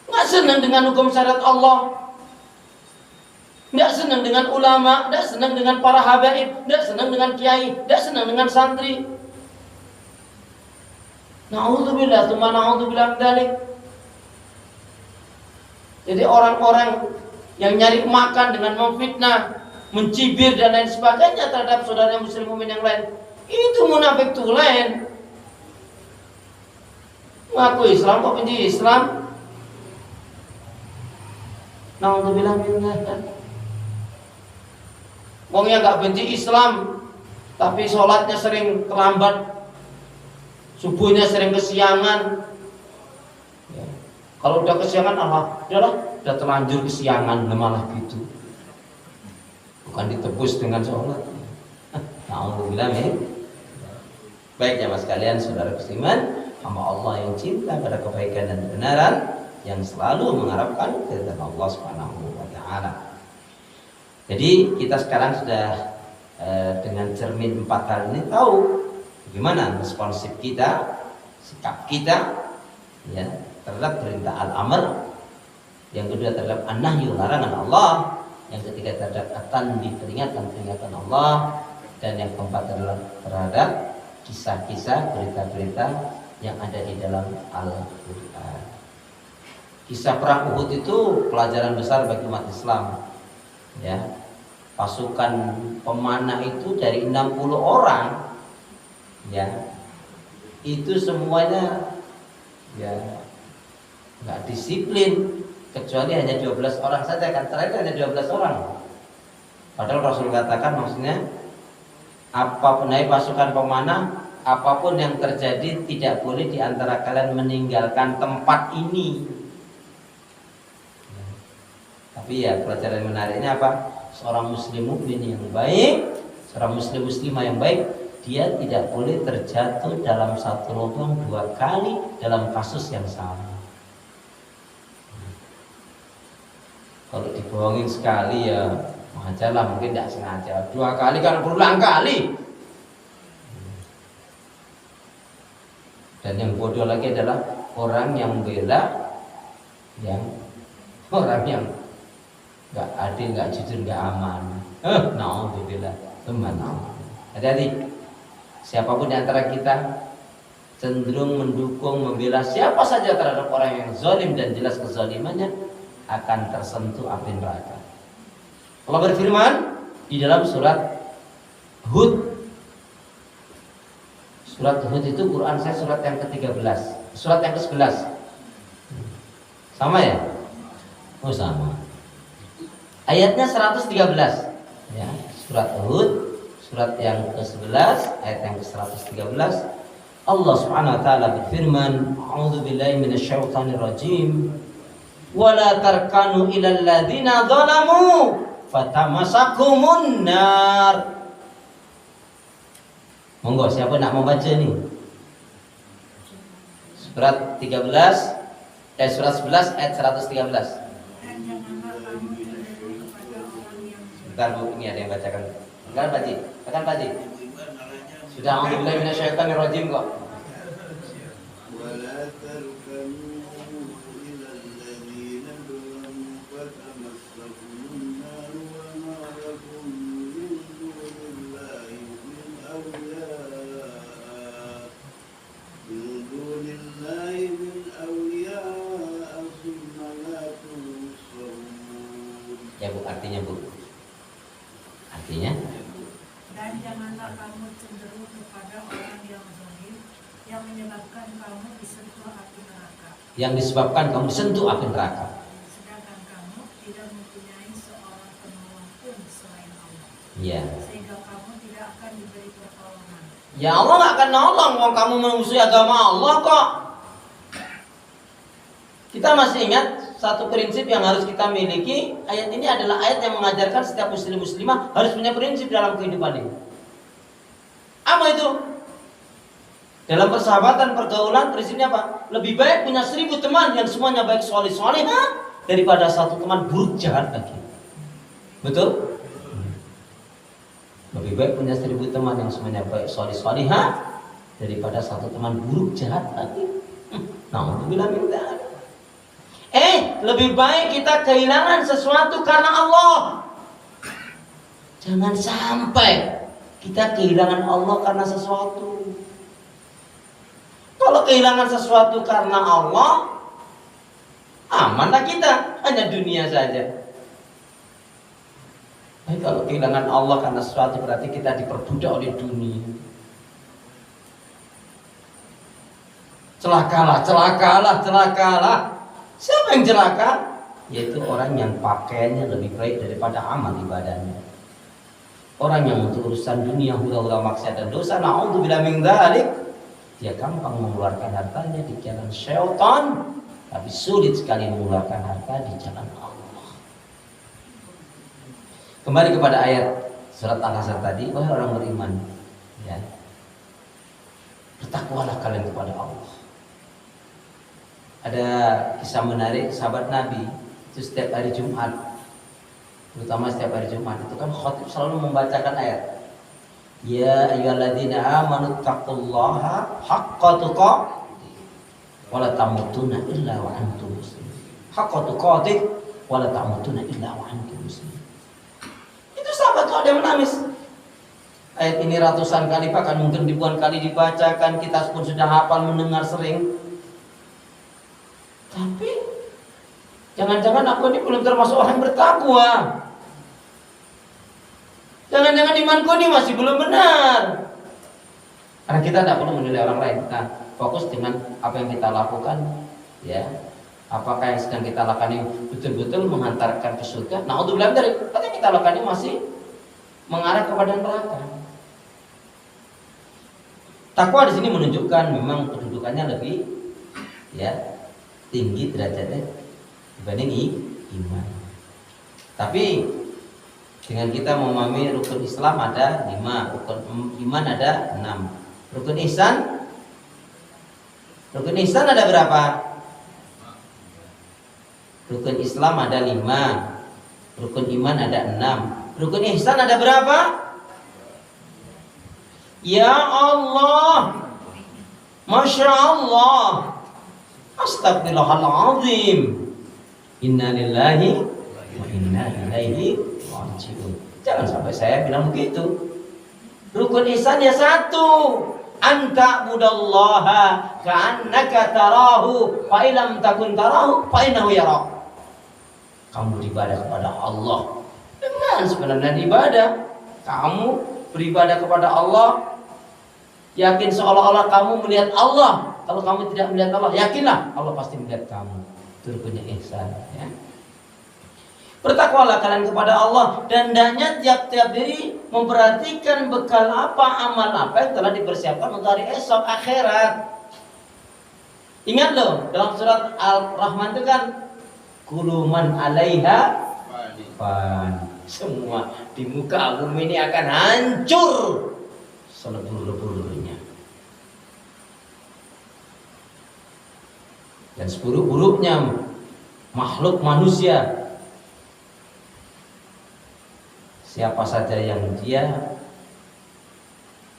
Nggak senang dengan hukum syariat Allah, nggak senang dengan ulama, nggak senang dengan para habaib, nggak senang dengan kiai, nggak senang dengan santri. Na'udzubillah, tsumma na'udzubillah dzalik. Jadi orang-orang yang nyari makan dengan memfitnah, mencibir dan lain sebagainya terhadap saudara muslim mukmin yang lain, itu munafik tulen. Ngaku Islam kok benci Islam? Na'udzubillah min dzalik. Wong yang enggak benci Islam tapi sholatnya sering terlambat, subuhnya sering kesiangan, ya. Kalau udah kesiangan, udah terlanjur kesiangan, malah gitu. Bukan ditebus dengan sholat. Alhamdulillah, baik ya mas kalian, saudara musliman, hamba Allah yang cinta pada kebaikan dan kebenaran, yang selalu mengharapkan keridhaan Allah Subhanahu wa taala. Jadi kita sekarang sudah dengan cermin 4 hal ini tahu bagaimana responsif kita, sikap kita ya terhadap perintah al-amr, yang kedua terhadap an-nahyu, larangan Allah, yang ketiga terhadap at-tanbih, peringatan Allah, dan yang keempat adalah terhadap kisah-kisah, berita-berita yang ada di dalam Al-Quran. Kisah perang Uhud itu pelajaran besar bagi umat Islam. Ya, pasukan pemanah itu dari 60 orang, ya, itu semuanya ya nggak disiplin, kecuali hanya 12 orang saja kan, terakhir hanya 12 orang. Padahal Rasul katakan maksudnya apapun pasukan pemanah, apapun yang terjadi tidak boleh di antara kalian meninggalkan tempat ini. Tapi ya pelajaran menariknya apa? Seorang muslim mukmin yang baik, seorang muslim muslimah yang baik, dia tidak boleh terjatuh dalam satu lubang 2 kali dalam kasus yang sama. Kalau dibohongin sekali ya wajarlah, mungkin tidak sengaja. 2 kali kan berulang kali. Dan yang bodoh lagi adalah orang yang bela orang yang nggak adil, nggak jujur, nggak aman. Naudzubillah, teman. Hati-hati. Siapapun di antara kita cenderung mendukung, membela siapa saja terhadap orang yang zalim dan jelas kezalimannya, akan tersentuh api neraka. Allah berfirman di dalam surat Hud. Surat Hud itu Quran saya surat yang ke-13, surat yang ke-11. Sama ya? Oh sama. Ayatnya 113. Ya, surat Hud, surat yang ke-11, ayat yang ke-113. Allah Subhanahu wa taala berfirman, "A'udzubillahi minasyaitonir rajim. Wala tarkanu ilal ladzina zalamu fatamasakumun nar." Monggo siapa nak membaca nih? Surat 13 surat 11 ayat 113. Sebentar Bu, ini ada yang bacakan. Enggak baca. Akan baca. Sudah a'udzubillahi minasyaitonir rajim kok. Ya Bu, artinya Bu. Artinya? Dan janganlah kamu cenderung kepada orang yang zalim yang menyebabkan kamu disentuh api neraka. Yang disebabkan kamu disentuh api neraka. Sedangkan kamu tidak mempunyai seorang penolong pun selain Allah. Iya. Sehingga kamu tidak akan diberi pertolongan. Ya Allah nggak akan nolong kalau kamu memusuhi agama Allah kok. Kita masih ingat satu prinsip yang harus kita miliki. Ayat ini adalah ayat yang mengajarkan setiap muslim muslimah harus punya prinsip dalam kehidupan ini. Apa itu? Dalam persahabatan, pergaulan, prinsipnya apa? Lebih baik punya 1000 teman yang semuanya baik soleh-solehah daripada satu teman buruk jahat lagi. Betul? Lebih baik punya 1000 teman yang semuanya baik soleh-solehah daripada satu teman buruk jahat lagi. Alhamdulillah minta. Lebih baik kita kehilangan sesuatu karena Allah. Jangan sampai kita kehilangan Allah karena sesuatu. Kalau kehilangan sesuatu karena Allah, amanlah kita, hanya dunia saja. Tapi kalau kehilangan Allah karena sesuatu berarti kita diperbudak oleh dunia. Celakalah, celakalah, celakalah. Siapa yang celaka? Yaitu orang yang pakaiannya lebih baik daripada amal ibadahnya. Orang yang untuk urusan dunia hura-hura maksiat dan dosa, na'udzubillah min dzalik, dia gampang mengeluarkan hartanya di jalan syaitan, tapi sulit sekali mengeluarkan harta di jalan Allah. Kembali kepada ayat surat Al-Hasr tadi, wahai orang beriman, ya, bertakwalah kalian kepada Allah. Ada kisah menarik sahabat Nabi itu setiap hari Jumat terutama setiap hari Jumat itu kan khatib selalu membacakan ayat ya ayyuhalladzina amanu taqullaha haqqa tuqatih wa la tamutunna illa wa antum muslimun. Haqqa tuqatih wa la tamutunna illa wa antum muslimun. Itu sahabat tuh ada yang menangis. Ayat ini ratusan kali, bahkan mungkin ribuan kali dibacakan, kita pun sudah hafal, mendengar sering. Tapi jangan-jangan aku ini belum termasuk orang yang bertakwa. Jangan-jangan imanku ini masih belum benar. Karena kita tidak perlu menilai orang lain. Nah, fokus dengan apa yang kita lakukan, ya. Apakah yang sedang kita lakukan ini betul-betul menghantarkan ke surga? Nah, untuk belajar dari apa yang kita lakukan ini masih mengarah kepada neraka. Takwa di sini menunjukkan memang kedudukannya lebih, ya, tinggi derajatnya dibanding iman. Tapi dengan kita memahami rukun Islam ada 5, rukun iman ada 6. Rukun ihsan ada berapa? Rukun Islam ada 5, rukun iman ada 6. Rukun ihsan ada berapa? Ya Allah, Masya Allah, Astagfirullahaladzim, Inna lillahi wa inna ilaihi raji'un. Jangan sampai saya bilang begitu. Rukun ihsan ya 1, anta budallaha ka'annaka tarahu fa illam takun tarahu fa innahu yarak. Kamu beribadah kepada Allah dengan sebenarnya ibadah. Kamu beribadah kepada Allah, yakin seolah-olah kamu melihat Allah. Kalau kamu tidak melihat Allah, yakinlah Allah pasti melihat kamu. Itu rukunnya ihsan, ya. Bertakwalah kalian kepada Allah, dan hendaknya tiap-tiap diri memperhatikan bekal apa, amal apa yang telah dipersiapkan untuk hari esok akhirat. Ingat loh, dalam surat Al-Rahman itu kan kuluman 'alaiha fan. Semua di muka bumi ini akan hancur selebur-leburnya. Dan seburuk-buruknya makhluk manusia, siapa saja yang dia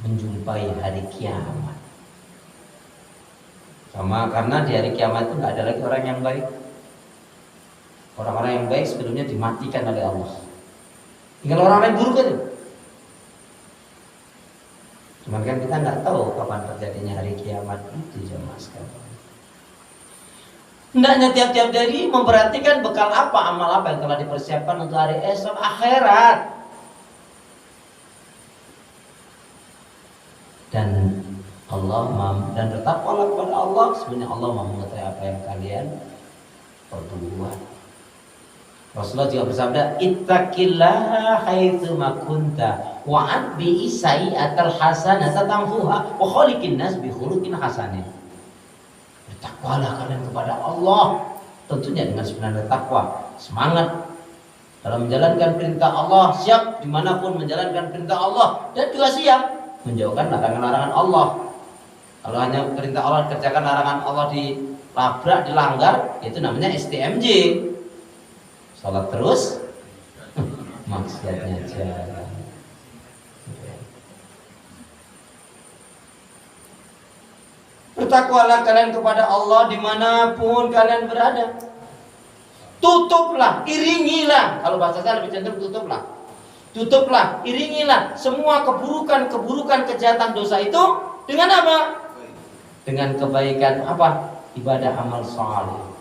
menjumpai hari kiamat. Sama karena di hari kiamat itu nggak ada lagi orang yang baik. Orang-orang yang baik sebelumnya dimatikan oleh Allah. Tinggal orang yang buruk itu. Cuman kan kita nggak tahu kapan terjadinya hari kiamat itu, jemaah sekalian. Hendaknya tiap-tiap dari memperhatikan bekal apa, amal apa yang telah dipersiapkan untuk hari esok akhirat. Dan dan bertakwalah kepada Allah. Sebenarnya Allah mau mengetahui apa yang kalian perbuat. Rasulullah juga bersabda, ittaqillaha haitsu ma kunta wa atbi sayyi'atal hasanata tamhuha wa khaliqin nas bi khuluqin hasanin. Bertakwalah kalian kepada Allah, tentunya dengan sebenarnya takwa, semangat dalam menjalankan perintah Allah, siap dimanapun menjalankan perintah Allah, dan juga siap menjauhkan larangan-larangan Allah. Kalau hanya perintah Allah kerjakan, larangan Allah dilabrak, dilanggar, itu namanya STMJ. Salat terus, maksiatnya jalan. Bertakwalah kalian kepada Allah dimanapun kalian berada. Tutuplah, iringilah. Kalau bahasa saya lebih cenderung tutuplah. Tutuplah, iringilah semua keburukan-keburukan, kejahatan, dosa itu dengan apa? Dengan kebaikan apa? Ibadah, amal saleh.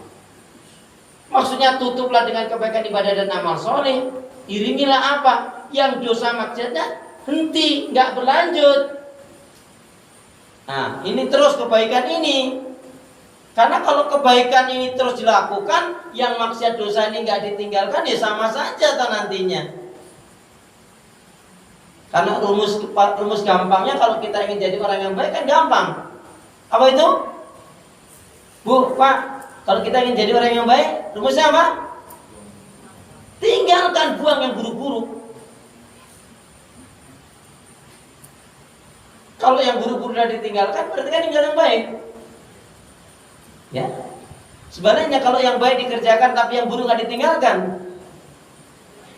Maksudnya tutuplah dengan kebaikan, ibadah dan amal soleh. Iringilah apa? Yang dosa maksiatnya henti, nggak berlanjut. Nah, ini terus kebaikan ini. Karena kalau kebaikan ini terus dilakukan, yang maksiat dosa ini nggak ditinggalkan, ya sama saja nantinya. Karena rumus gampangnya kalau kita ingin jadi orang yang baik kan gampang. Apa itu? Bu, Pak, kalau kita ingin jadi orang yang baik, rumusnya apa? Tinggalkan, buang yang buruk-buruk. Kalau yang buruk-buruk sudah ditinggalkan, berarti kan tinggal yang baik. Ya. Sebenarnya kalau yang baik dikerjakan tapi yang buruk nggak ditinggalkan,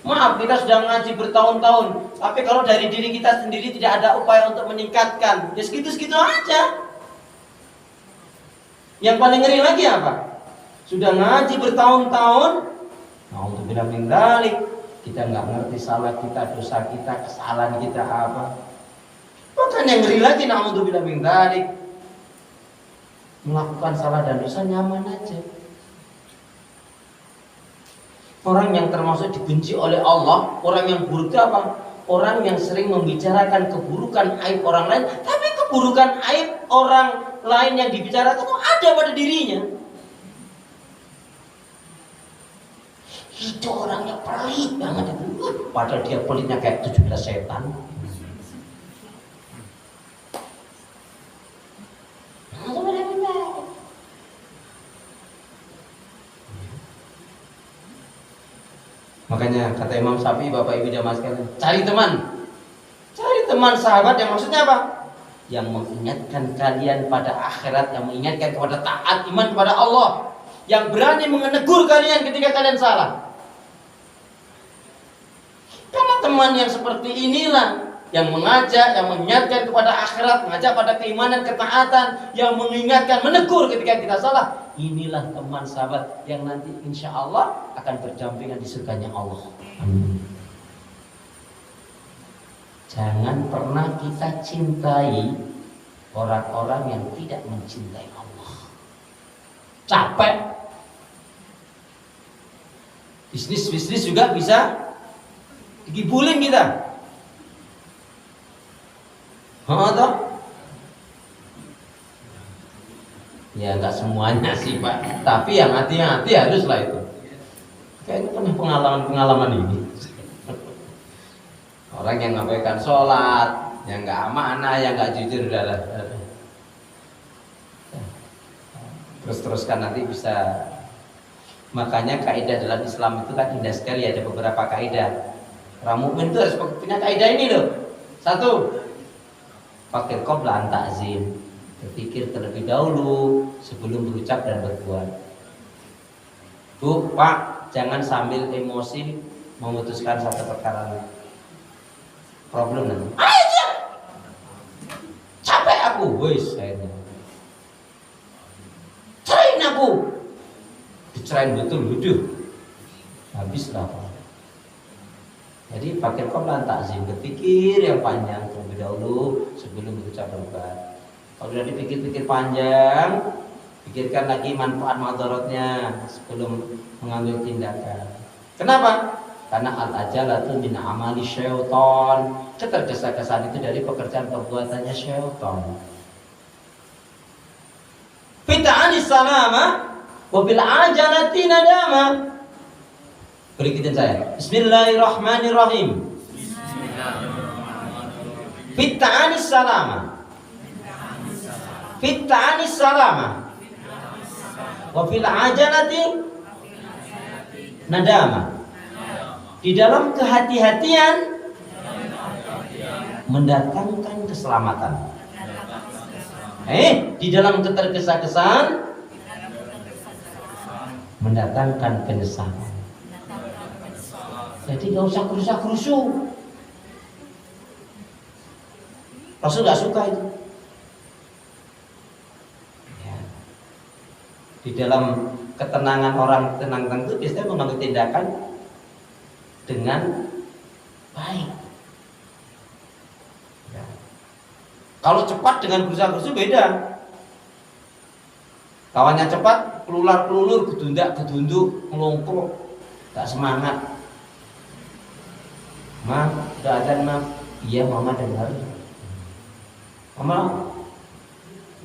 Maaf, kita sudah ngaji bertahun-tahun, tapi kalau dari diri kita sendiri tidak ada upaya untuk meningkatkan, ya segitu-segitu aja. Yang paling ngeri lagi apa? Sudah ngaji bertahun-tahun, naudzubillah min dzalik, kita nggak ngerti salah kita, dosa kita, kesalahan kita apa. Bahkan yang ngeri lagi, naudzubillah min dzalik, melakukan salah dan dosa nyaman aja. Orang yang termasuk dibenci oleh Allah, orang yang buruk itu apa? Orang yang sering membicarakan keburukan aib orang lain, tapi keburukan aib orang lain yang dibicarakan itu ada pada dirinya. Itu orangnya pelit banget itu. Padahal dia pelitnya kayak 17 setan. Makanya kata Imam Syafi'i, Bapak Ibu jamaah sekalian, cari teman sahabat yang maksudnya apa? Yang mengingatkan kalian pada akhirat, yang mengingatkan kepada taat iman kepada Allah, yang berani menegur kalian ketika kalian salah. Karena teman yang seperti inilah yang mengajak, yang mengingatkan kepada akhirat, mengajak pada keimanan, ketaatan, yang mengingatkan, menegur ketika kita salah. Inilah teman sahabat yang nanti insya Allah akan berdampingan di surganya Allah. Amin. Jangan pernah kita cintai orang-orang yang tidak mencintai Allah. Capek. Bisnis juga bisa digibulin kita. Toh? Ya nggak semuanya sih Pak, tapi yang hati-hati haruslah itu. Kayaknya pernah pengalaman ini. Orang yang ngabaikan sholat, yang nggak amanah, yang nggak jujur, terus-teruskan nanti bisa. Makanya kaidah dalam Islam itu kan indah sekali, ada beberapa kaidah. Orang mukmin itu harus punya kaidah ini loh. 1, fakir qabla an ta'zim, berpikir terlebih dahulu sebelum berucap dan berbuat. Bu, Pak, jangan sambil emosi memutuskan satu perkara. Problem nanti. Aja. Capek aku, wis kayaknya. Cerain aku. Dicerain betul, habislah Pak. Jadi fakir qabla an ta'zim, berpikir yang panjang terlebih dahulu sebelum berucap berbuat. Kalau sudah dipikir-pikir panjang, pikirkan lagi manfaat madaratnya sebelum mengambil tindakan. Kenapa? Karena al-ajalatu min amali syaitan. Ketergesa-gesaan itu dari pekerjaan perbuatannya syaitan. Fita'ani salama wa bil ajalati nadama. Berikutin saya. Bismillahirrahmanirrahim. Fita'ani salama. Fita'ani salama. Wa fil ajalati nadama. Di dalam kehati-hatian mendatangkan keselamatan. Di dalam ketergesa-gesaan mendatangkan penyesalan. Jadi nggak usah kerusak-kerusuh. Rasul nggak suka itu. Ya. Di dalam ketenangan orang tenang itu biasanya mengambil tindakan dengan baik. Ya. Kalau cepat dengan kerusak-kerusuh beda. Kawannya cepat, kelular-kelulur, gedundak-gedunduk, ngelongkok, gak semangat. Ma, udah azan ma? Iya mama dengar. Mama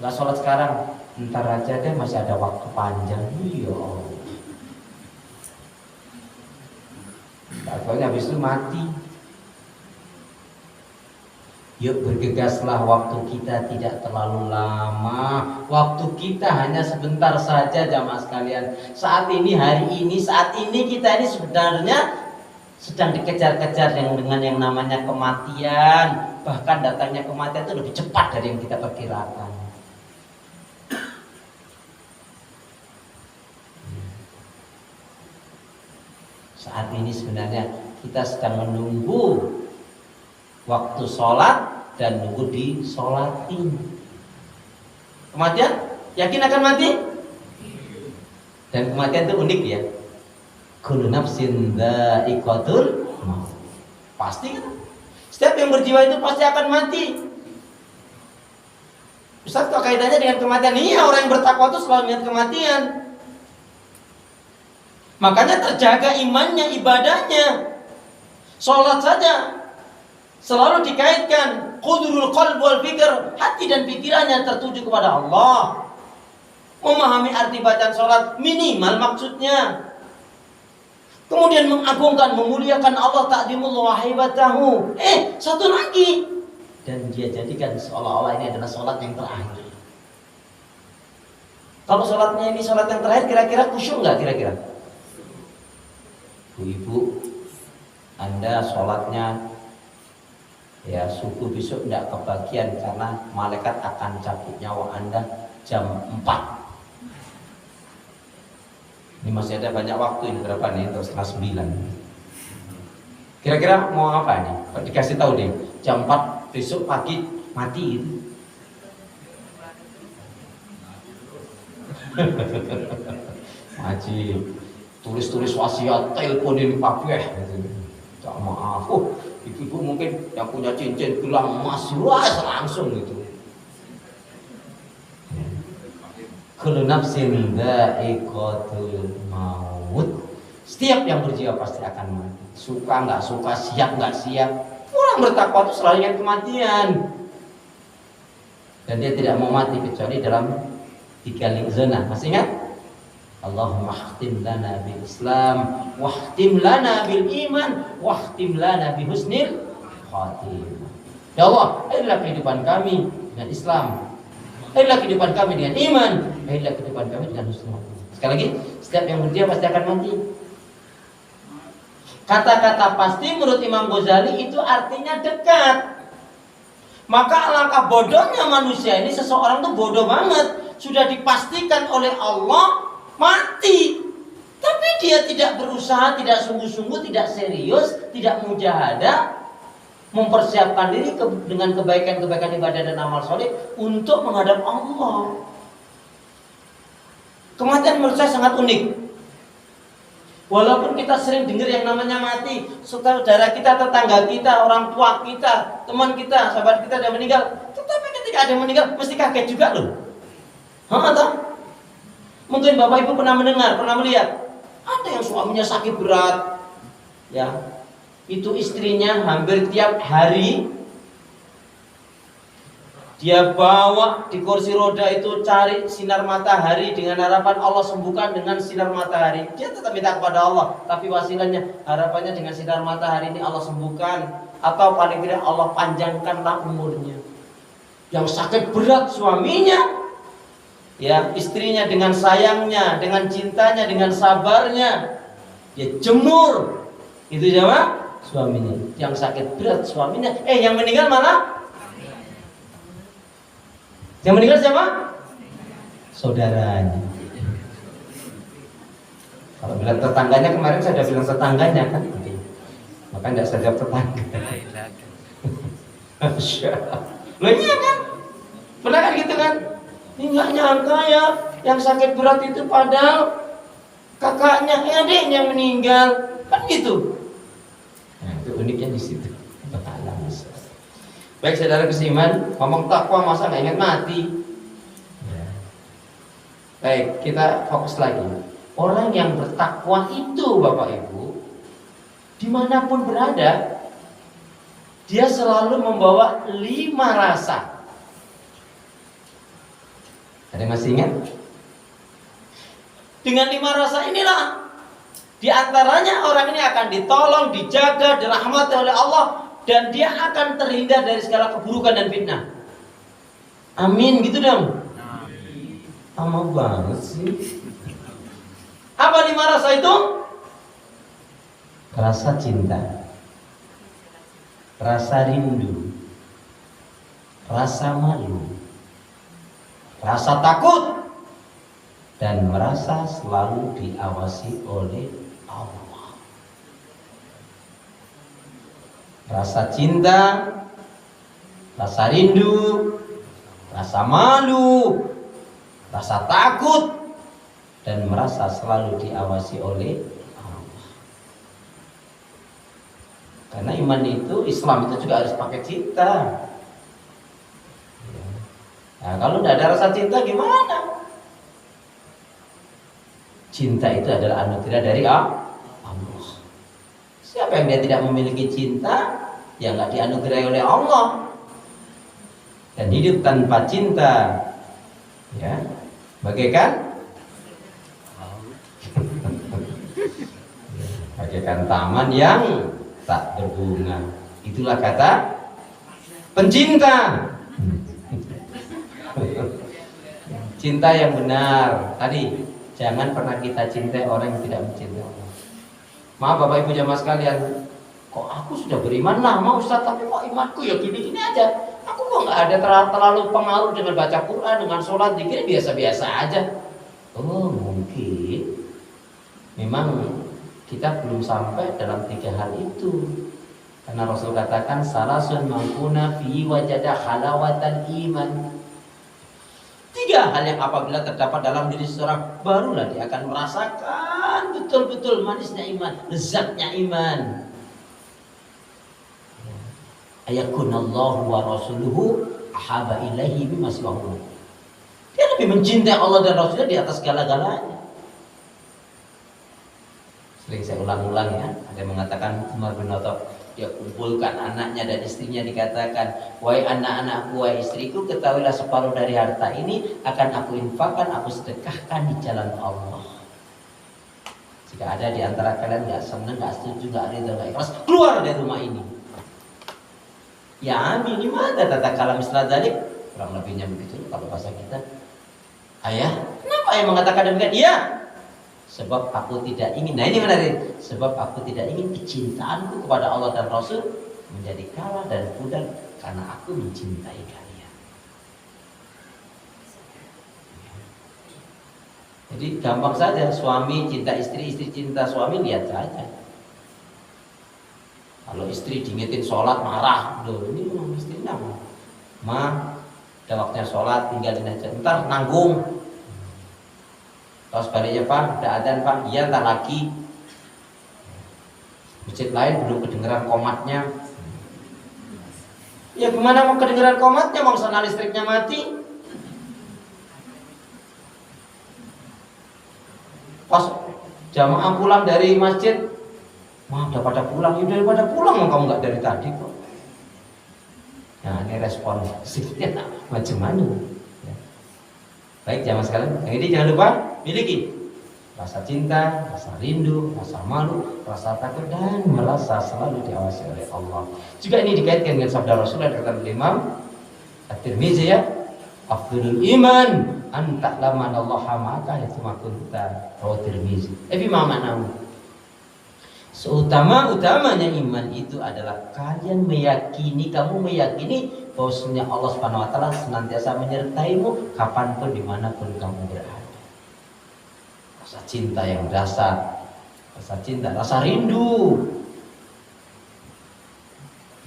nggak sholat sekarang, ntar aja deh, masih ada waktu panjang. Iya. Takutnya habis itu mati. Yuk bergegaslah, waktu kita tidak terlalu lama. Waktu kita hanya sebentar saja jamaah sekalian. Saat ini, hari ini, saat ini kita ini sebenarnya sedang dikejar-kejar dengan yang namanya kematian. Bahkan datangnya kematian itu lebih cepat dari yang kita perkirakan. Saat ini sebenarnya kita sedang menunggu waktu sholat dan nunggu disolatin. Kematian, yakin akan mati? Dan kematian itu unik ya. Kullu nafsin dha'iqatul maut. Pasti kan? Setiap yang berjiwa itu pasti akan mati. Ustaz, kok kaitannya dengan kematian? Iya, orang yang bertakwa itu selalu ingat kematian. Makanya terjaga imannya, ibadahnya. Sholat saja selalu dikaitkan qudrul qalb wal fikr, hati dan pikirannya tertuju kepada Allah. Memahami arti bacaan sholat minimal maksudnya. Kemudian mengagungkan, memuliakan Allah, ta'zimullah wa haibatahu. Satu lagi, dan dia jadikan seolah-olah ini adalah sholat yang terakhir. Kalau sholatnya ini sholat yang terakhir, kira-kira khusyuk nggak kira-kira? Ibu, Anda sholatnya ya subuh besok tidak kebagian karena malaikat akan cabut nyawa Anda jam 4. Ini masih ada banyak waktu, ini berapa nih? Untuk setengah 9. Kira-kira mau apa nih? Dikasih tahu deh, jam 4 besok pagi mati itu. Wajib tulis-tulis wasiat, teleponin kabeh. Tak maaf, ibu-ibu mungkin yang punya cincin gelang emas, langsung gitu. Kullu nafsin dha'iqatul maut. Setiap yang berjiwa pasti akan mati. Suka nggak suka, siap nggak siap. Orang bertakwa itu selalu ingat kematian. Dan dia tidak mau mati kecuali dalam 3 zona. Masih ingat? Allahumma khtim lana bil Islam, wahtim lana bil iman, wahtim lana bi husnil khatimah. Ya Allah, akhirlah kehidupan kami dengan Islam. Akhirlah kehidupan kami dengan iman. Akhirlah kehidupan kami dengan husnul. Sekali lagi, setiap yang berjiwa pasti akan mati. Kata-kata pasti menurut Imam Ghazali itu artinya dekat. Maka alangkah bodohnya manusia ini, seseorang tuh bodoh banget. Sudah dipastikan oleh Allah mati, tapi dia tidak berusaha, tidak sungguh-sungguh, tidak serius, tidak mujahadah, mempersiapkan diri dengan kebaikan-kebaikan ibadah dan amal soleh untuk menghadap Allah. Kematian menurut saya sangat unik. Walaupun kita sering dengar yang namanya mati, saudara kita, tetangga kita, orang tua kita, teman kita, sahabat kita sudah meninggal, tetapi ketika ada yang meninggal mesti kaget juga loh. Mungkin Bapak Ibu pernah mendengar, pernah melihat ada yang suaminya sakit berat, ya, itu istrinya hampir tiap hari dia bawa di kursi roda itu cari sinar matahari dengan harapan Allah sembuhkan dengan sinar matahari. Dia tetap minta kepada Allah, tapi wasilahnya harapannya dengan sinar matahari ini Allah sembuhkan, atau paling tidak Allah panjangkanlah umurnya. Yang sakit berat suaminya, ya, istrinya dengan sayangnya, dengan cintanya, dengan sabarnya dia jemur itu sama suaminya. Yang sakit berat suaminya, yang meninggal malah yang meninggal siapa? Saudaranya. Kalau bilang tetangganya, kemarin saya sudah bilang tetangganya kan, maka tidak saya jawab tetangga. Loh iya kan? Pernah kan gitu kan? Ini nggak nyangka ya, yang sakit berat itu padahal kakaknya, adiknya yang meninggal, kan gitu. Nah, itu uniknya di situ. Baik saudara keiman, ngomong takwa masa nggak ingat mati? Baik, kita fokus lagi. Orang yang bertakwa itu, Bapak Ibu, dimanapun berada, dia selalu membawa 5 rasa. Ada yang masih ingat? Dengan 5 rasa inilah, di antaranya orang ini akan ditolong, dijaga, dirahmati oleh Allah, dan dia akan terhindar dari segala keburukan dan fitnah. Amin, gitu dong. Lama banget sih. Apa 5 rasa itu? Rasa cinta, rasa rindu, rasa malu, rasa takut, dan merasa selalu diawasi oleh Allah. Rasa cinta, rasa rindu, rasa malu, rasa takut, dan merasa selalu diawasi oleh Allah. Karena iman itu, Islam itu juga harus pakai cinta. Nah, kalau tidak ada rasa cinta gimana? Cinta itu adalah anugerah dari Allah. Siapa yang dia tidak memiliki cinta, ya nggak dianugerahi oleh Allah. Dan hidup tanpa cinta, ya, bagaikan taman yang tak berbunga. Itulah kata pencinta. Cinta yang benar. Tadi, jangan pernah kita cintai orang yang tidak mencintai Allah. Maaf Bapak Ibu jamaah sekalian, kok aku sudah beriman lama Ustaz, tapi kok imanku ya gini-gini aja. Aku kok nggak ada terlalu pengaruh dengan baca Quran, dengan sholat, dikira biasa-biasa aja. Oh mungkin memang kita belum sampai dalam 3 hal itu. Karena Rasul katakan salasun mangkuna fi wajada halawatan iman. 3 hal yang apabila terdapat dalam diri seseorang, barulah dia akan merasakan betul-betul manisnya iman, lezatnya iman. Ayakunallahu wa rasuluhu ahaba ilaihi mimma siwahu. Dia lebih mencintai Allah dan Rasulnya di atas segala-galanya. Sering saya ulang-ulang ya, ada yang mengatakan Umar bin Khattab, dia kumpulkan anaknya dan istrinya, dikatakan, wahai anak-anakku, wahai istriku, ketahuilah separuh dari harta ini akan aku infakkan, aku sedekahkan di jalan Allah. Jika ada di antara kalian nggak senang, nggak setuju, nggak ridho, nggak ikhlas, keluar dari rumah ini. Ya amin, gimana tata kalam istilah tadi? Kurang lebihnya begitu kalau bahasa kita. Ayah, kenapa ayah mengatakan demikian? Iya, sebab aku tidak ingin. Nah ini menarik. Sebab aku tidak ingin kecintaanku kepada Allah dan Rasul menjadi kalah dan pudar karena aku mencintai kalian. Jadi gampang saja, suami cinta istri, istri cinta suami, lihat saja. Kalau istri diingetin sholat marah, loh ini memang istri nanggung. Ma, udah waktunya sholat, tinggalin aja. Ntar nanggung. Terus baliknya Pak, udah adzan Pak, iya ntar lagi. Masjid lain belum kedengeran komatnya. Ya gimana mau kedengeran komatnya, mau sana listriknya mati. Pas jamaah pulang dari masjid, wah udah pada pulang, ya daripada pulang kamu nggak dari tadi kok. Nah ini respon siknya macam mana? Ya. Baik jamaah sekalian, yang ini jangan lupa miliki rasa cinta, rasa rindu, rasa malu, rasa takut, dan merasa selalu diawasi oleh Allah. Juga ini dikaitkan dengan sabda Rasulullah kata Imam At-Tirmizi ya, afdalul iman an ta'laman Allah ma'aka yaitu makunta rawi Tirmizi. Tapi maknanya seutama-utamanya iman itu adalah kalian meyakini, kamu meyakini bahwasanya Allah Subhanahu wa taala senantiasa menyertaimu kapanpun dimanapun kamu berada. Rasa cinta yang dasar, rasa cinta, rasa rindu.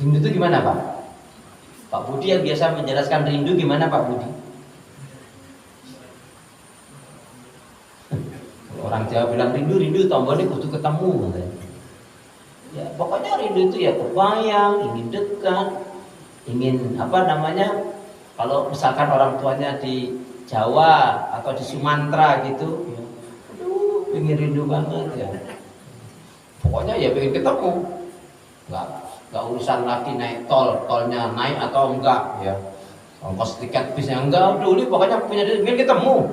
Rindu itu gimana Pak? Pak Budi yang biasa menjelaskan rindu gimana Pak Budi? Orang Jawa bilang rindu tombolnya kudu ketemu. Ya pokoknya rindu itu ya kebayang, ingin dekat, ingin apa namanya? Kalau misalkan orang tuanya di Jawa atau di Sumatera gitu, ya, aduh, ingin rindu banget ya. Pokoknya ya pengen ketemu. Nggak urusan lagi naik tolnya naik atau enggak ya. Ongkos tiket bisnya enggak, dulu pokoknya punya ingin ketemu.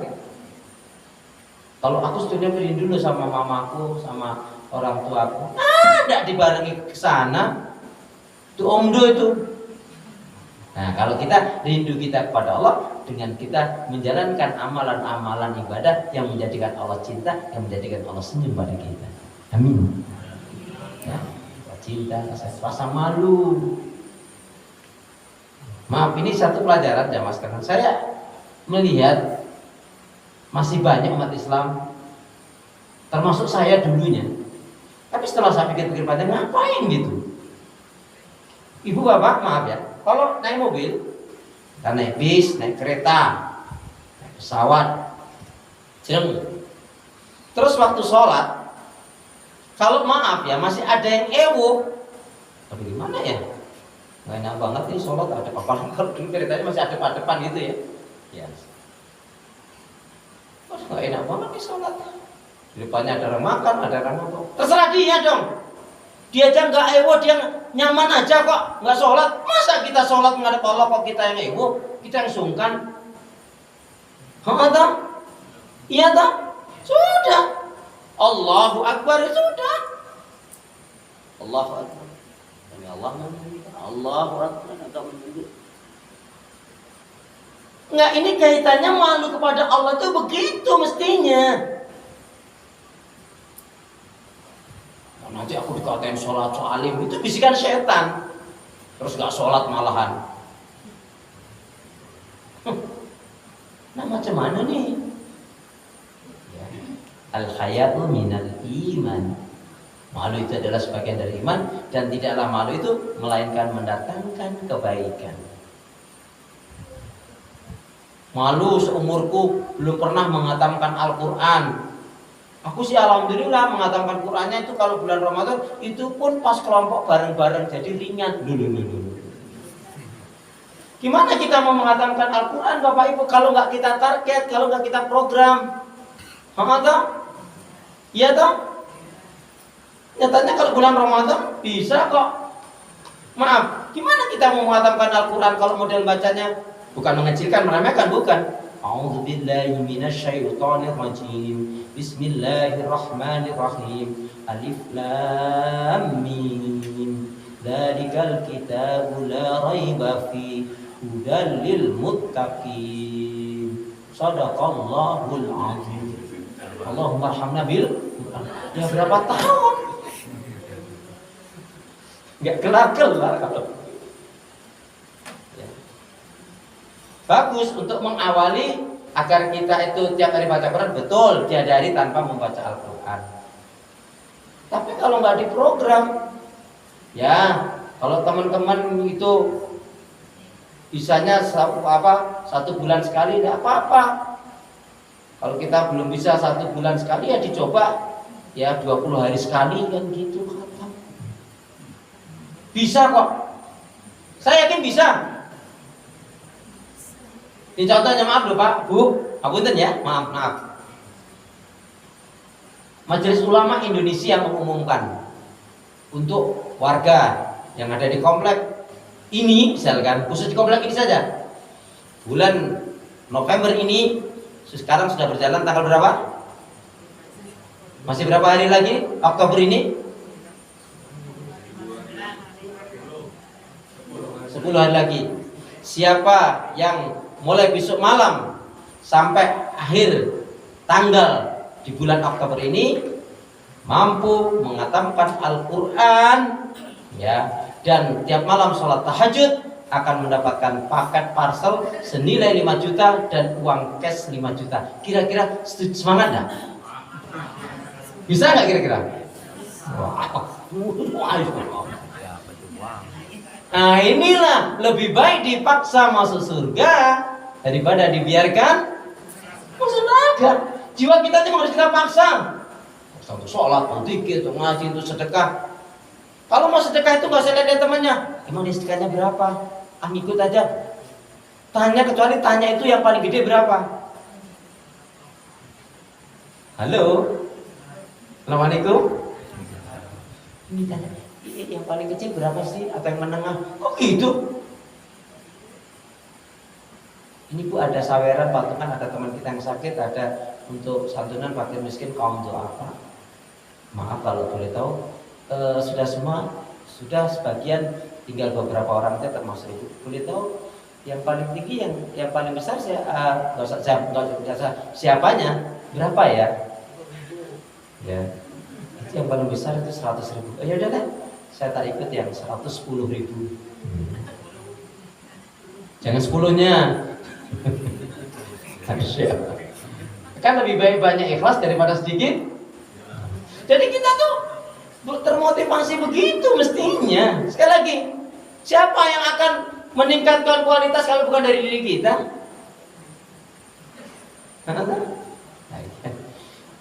Kalau aku sebetulnya rindu dulu sama mamaku, sama orang tuaku, tidak dibarengi ke sana, itu omdo itu. Nah, kalau kita rindu kita kepada Allah dengan kita menjalankan amalan-amalan ibadah yang menjadikan Allah cinta, yang menjadikan Allah senyum pada kita. Amin. Ya, cinta, rasa malu. Maaf, ini satu pelajaran jamaah sekalian. Saya melihat masih banyak umat Islam, termasuk saya dulunya. Tapi setelah saya pikir-pikir panjang, ngapain gitu? Ibu bapak maaf ya, kalau naik mobil, kita naik bis, naik kereta, naik pesawat, terus waktu sholat, kalau maaf ya masih ada yang ewo, tapi gimana ya? Nggak enak banget ini sholat ada apa? Kalau dulu ceritanya masih ada depan gitu ya. Ya. Terus nggak enak banget nih sholat. Di depannya ada orang makan, ada orang ngomong. Terserah dia dong. Dia aja nggak ewo, dia nyaman aja kok, nggak sholat. Masa kita sholat menghadap Allah kok kita yang ewo, kita yang sungkan? Toh? Iya toh? Sudah. Allahu Akbar, sudah. Allahu Akbar. Demi Allah, Allahu Akbar atau menunjuk. Enggak, ini kaitannya malu kepada Allah itu begitu mestinya. Nanti aku dikatain sholat alim, itu bisikan setan. Terus gak sholat malahan. Nah macam mana nih? Ya. Al-hayatu minal iman. Malu itu adalah sebagian dari iman. Dan tidaklah malu itu melainkan mendatangkan kebaikan. Malu seumurku belum pernah menghatamkan Al-Quran. Aku sih alhamdulillah menghatamkan Qurannya itu kalau bulan Ramadan itu pun pas kelompok bareng-bareng, jadi ringan. Gimana kita mau menghatamkan Al-Quran Bapak Ibu kalau nggak kita target, kalau nggak kita program? Iya toh? Nyatanya kalau bulan Ramadan bisa kok. Maaf, gimana kita mau menghatamkan Al-Quran kalau model bacanya bukan mengecilkan, meremehkan, bukan. A'udzubillahi minasyaitonir rajim. Bismillahirrahmanirrahim. Alif lam mim. Dzalikal kitabu la raiba fi hudal lil muttaqin. Shadaqallahul azim. Allahumma arhamna bil Quran. Ya berapa tahun? Enggak kelar-kelar kalau. Bagus untuk mengawali agar kita itu tiap hari baca Quran, betul, tiada hari tanpa membaca Al-Quran. Tapi kalau nggak diprogram, ya kalau teman-teman itu bisanya satu bulan sekali, tidak apa-apa. Kalau kita belum bisa 1 bulan sekali, ya dicoba ya 20 hari sekali kan gitu. Bisa kok. Saya yakin bisa. Ini contohnya, maaf loh Pak, Bu, apunten ya, maaf. Majelis Ulama Indonesia mengumumkan untuk warga yang ada di komplek ini, misalkan khusus di komplek ini saja, bulan November ini sekarang sudah berjalan tanggal berapa? Masih berapa hari lagi Oktober ini? 10 hari lagi. Siapa yang mulai besok malam sampai akhir tanggal di bulan Oktober ini mampu menghatamkan Al-Quran, ya, dan tiap malam sholat tahajud akan mendapatkan paket parcel senilai 5 juta dan uang cash 5 juta. Kira-kira semangat nggak? Bisa nggak kira-kira? Nah inilah lebih baik dipaksa masuk surga daripada dibiarkan masuk neraka. Jiwa kita itu harus kita paksa untuk sholat, untuk zikir, untuk ngaji, untuk sedekah. Kalau mau sedekah itu nggak usah lihat temannya, emang dia sedekahnya berapa? Ikut aja. Tanya, kecuali tanya itu yang paling gede berapa. Halo, assalamualaikum. Ini tanya, yang paling kecil berapa sih? Atau yang menengah? Kok gitu? Ini Bu, ada saweran patungan, ada teman kita yang sakit, ada untuk santunan fakir miskin kaum apa? Maaf kalau boleh tahu, sudah semua, sudah sebagian, tinggal beberapa orang saja termasuk Ibu. Boleh tahu yang paling tinggi, yang paling besar saya nggak usah siapanya berapa ya? Ya, itu yang paling besar itu 100.000. Ya udah kan, saya tak ikut yang 110.000. Jangan 10-nya. Kan lebih baik banyak ikhlas daripada sedikit. Jadi kita tuh termotivasi begitu mestinya. Sekali lagi, Siapa yang akan meningkatkan kualitas kalau bukan dari diri kita?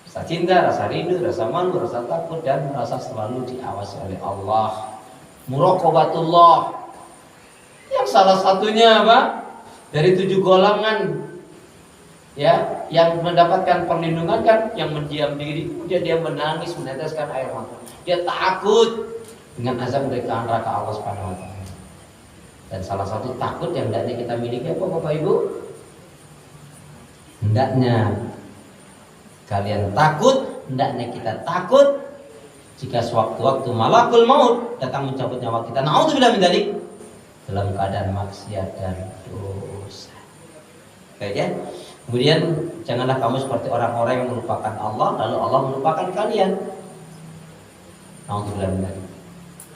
Rasa cinta, rasa rindu, rasa malu, rasa takut, dan rasa selalu diawasi oleh Allah. Muraqabatullah. Yang salah satunya apa? Dari 7 golongan ya, yang mendapatkan perlindungan kan yang mendiam diri, kemudian dia menangis, meneteskan air mata. Dia takut dengan azab dari neraka Allah Subhanahu wa taala. Dan salah satu takut yang hendaknya kita miliki apa Bapak Ibu? Hendaknya kalian takut, hendaknya kita takut jika sewaktu-waktu malakul maut datang mencabut nyawa kita. Naudzubillah min dzalik, dalam keadaan maksiat dan dosa. Baik ya. Kemudian janganlah kamu seperti orang-orang yang melupakan Allah lalu Allah melupakan kalian. Naudzubillah min dzalik.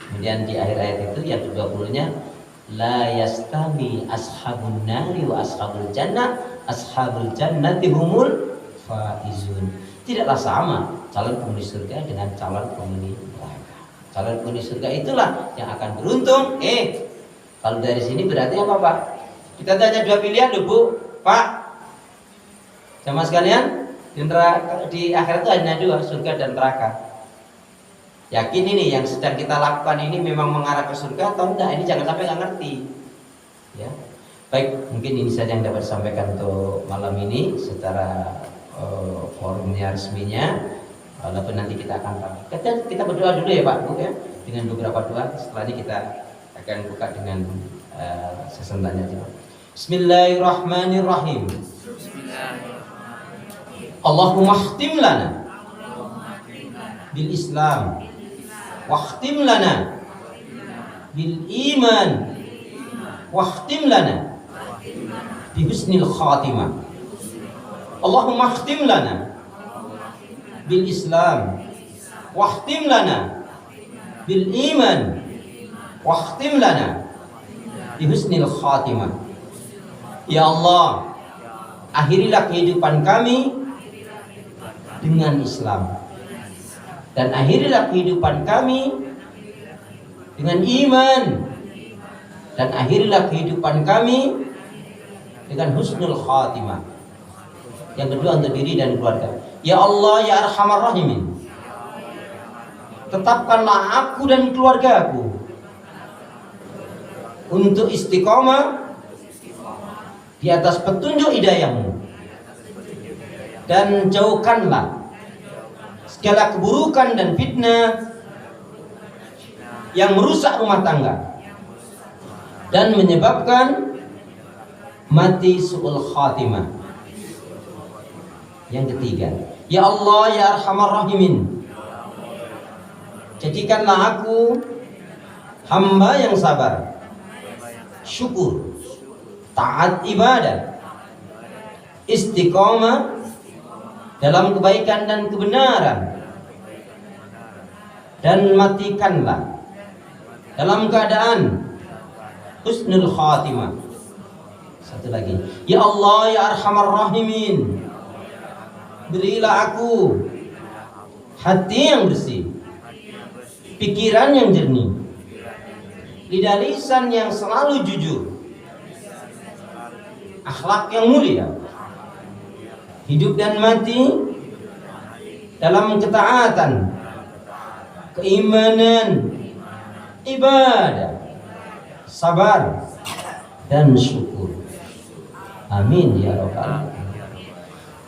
Kemudian di akhir ayat itu yang ke-20-nya, la yastawi ashabun nari wa ashabul jannah, ashabul jannati humul faizun. Tidaklah sama calon penghuni surga dengan calon penghuni neraka. Calon penghuni surga itulah yang akan beruntung. Kalau dari sini berarti apa Pak? Kita tanya 2 pilihan loh Bu, Pak. Sama sekalian di akhirat itu hanya 2, surga dan neraka. Yakin ini yang sedang kita lakukan ini memang mengarah ke surga atau enggak? Ini jangan sampai nggak ngerti. Ya, baik, mungkin ini saja yang dapat disampaikan untuk malam ini secara forumnya resminya. Walaupun nanti kita akan kita berdoa dulu ya Pak Bu ya, dengan beberapa doa. Setelah ini kita akan buka dengan sesentaknya. Bismillahirrahmanirrahim. Allahumma khtim lana bil Islam, wakhtim lana bil iman, wakhtim lana bi husnil khatimah. Allahumma khtim lana bil Islam, wakhtim lana bil iman, wakhtim lana bi husnil khatimah. Ya Allah, akhirilah kehidupan kami dengan Islam, dan akhirilah kehidupan kami dengan iman, dan akhirilah kehidupan kami dengan husnul khatimah. Yang kedua untuk diri dan keluarga. Ya Allah ya Arhamar Rahimin, tetapkanlah aku dan keluargaku untuk istiqomah di atas petunjuk hidayahmu, dan jauhkanlah segala keburukan dan fitnah yang merusak rumah tangga dan menyebabkan mati su'ul khatimah. Yang ketiga, ya Allah ya Arhamar Rahimin, jadikanlah aku hamba yang sabar, syukur, taat ibadah, istiqomah dalam kebaikan dan kebenaran, dan matikanlah dalam keadaan husnul khatimah. Satu lagi, ya Allah ya Arhamar Rahimin, berilah aku hati yang bersih, pikiran yang jernih, lidah lisan yang selalu jujur, akhlak yang mulia, hidup dan mati dalam ketaatan, keimanan, ibadah, sabar, dan syukur. Amin ya rabbal alamin.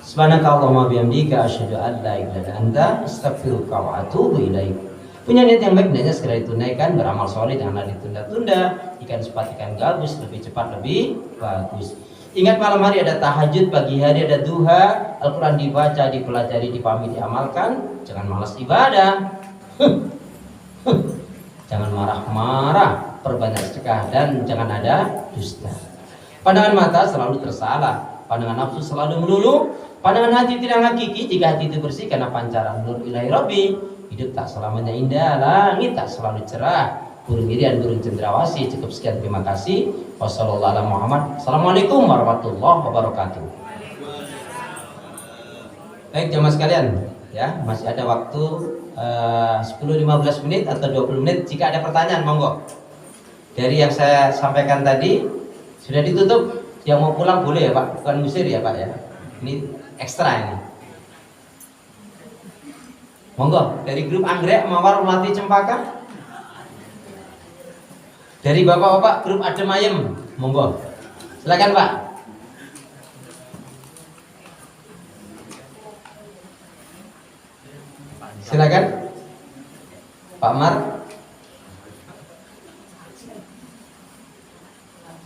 Subhanakallahumma bihamdika asyhadu an la ilaha illa anta astaghfiruka wa atubu ilaik. Punya niat yang baik hendaknya segera ditunaikan, beramal soleh janganlah ditunda-tunda. Ikan cepat ikan gabus, lebih cepat lebih bagus. Ingat malam hari ada tahajud, pagi hari ada duha, Al-Quran dibaca, dipelajari, dipahami, diamalkan. Jangan malas ibadah. Jangan marah-marah, perbanyak sedekah, dan jangan ada dusta. Pandangan mata selalu tersalah, pandangan nafsu selalu melulu, pandangan hati tidak hakiki. Jika hati itu bersih karena pancaran nur ilahi Rabbi, hidup tak selamanya indah, langit tak selalu cerah, burung irian, burung cendrawasih. Cukup sekian, terima kasih. Wassalamualaikum warahmatullahi wabarakatuh. Baik jemaah sekalian, ya masih ada waktu 10-15 menit atau 20 menit. Jika ada pertanyaan monggo. Dari yang saya sampaikan tadi sudah ditutup. Yang mau pulang boleh ya Pak, bukan ngusir ya Pak ya. Ini ekstra ini. Monggo dari grup Anggrek Mawar Melati Cempaka. Dari bapak-bapak grup Adem Ayem, monggo. Silakan Pak. Silakan Pak Mar.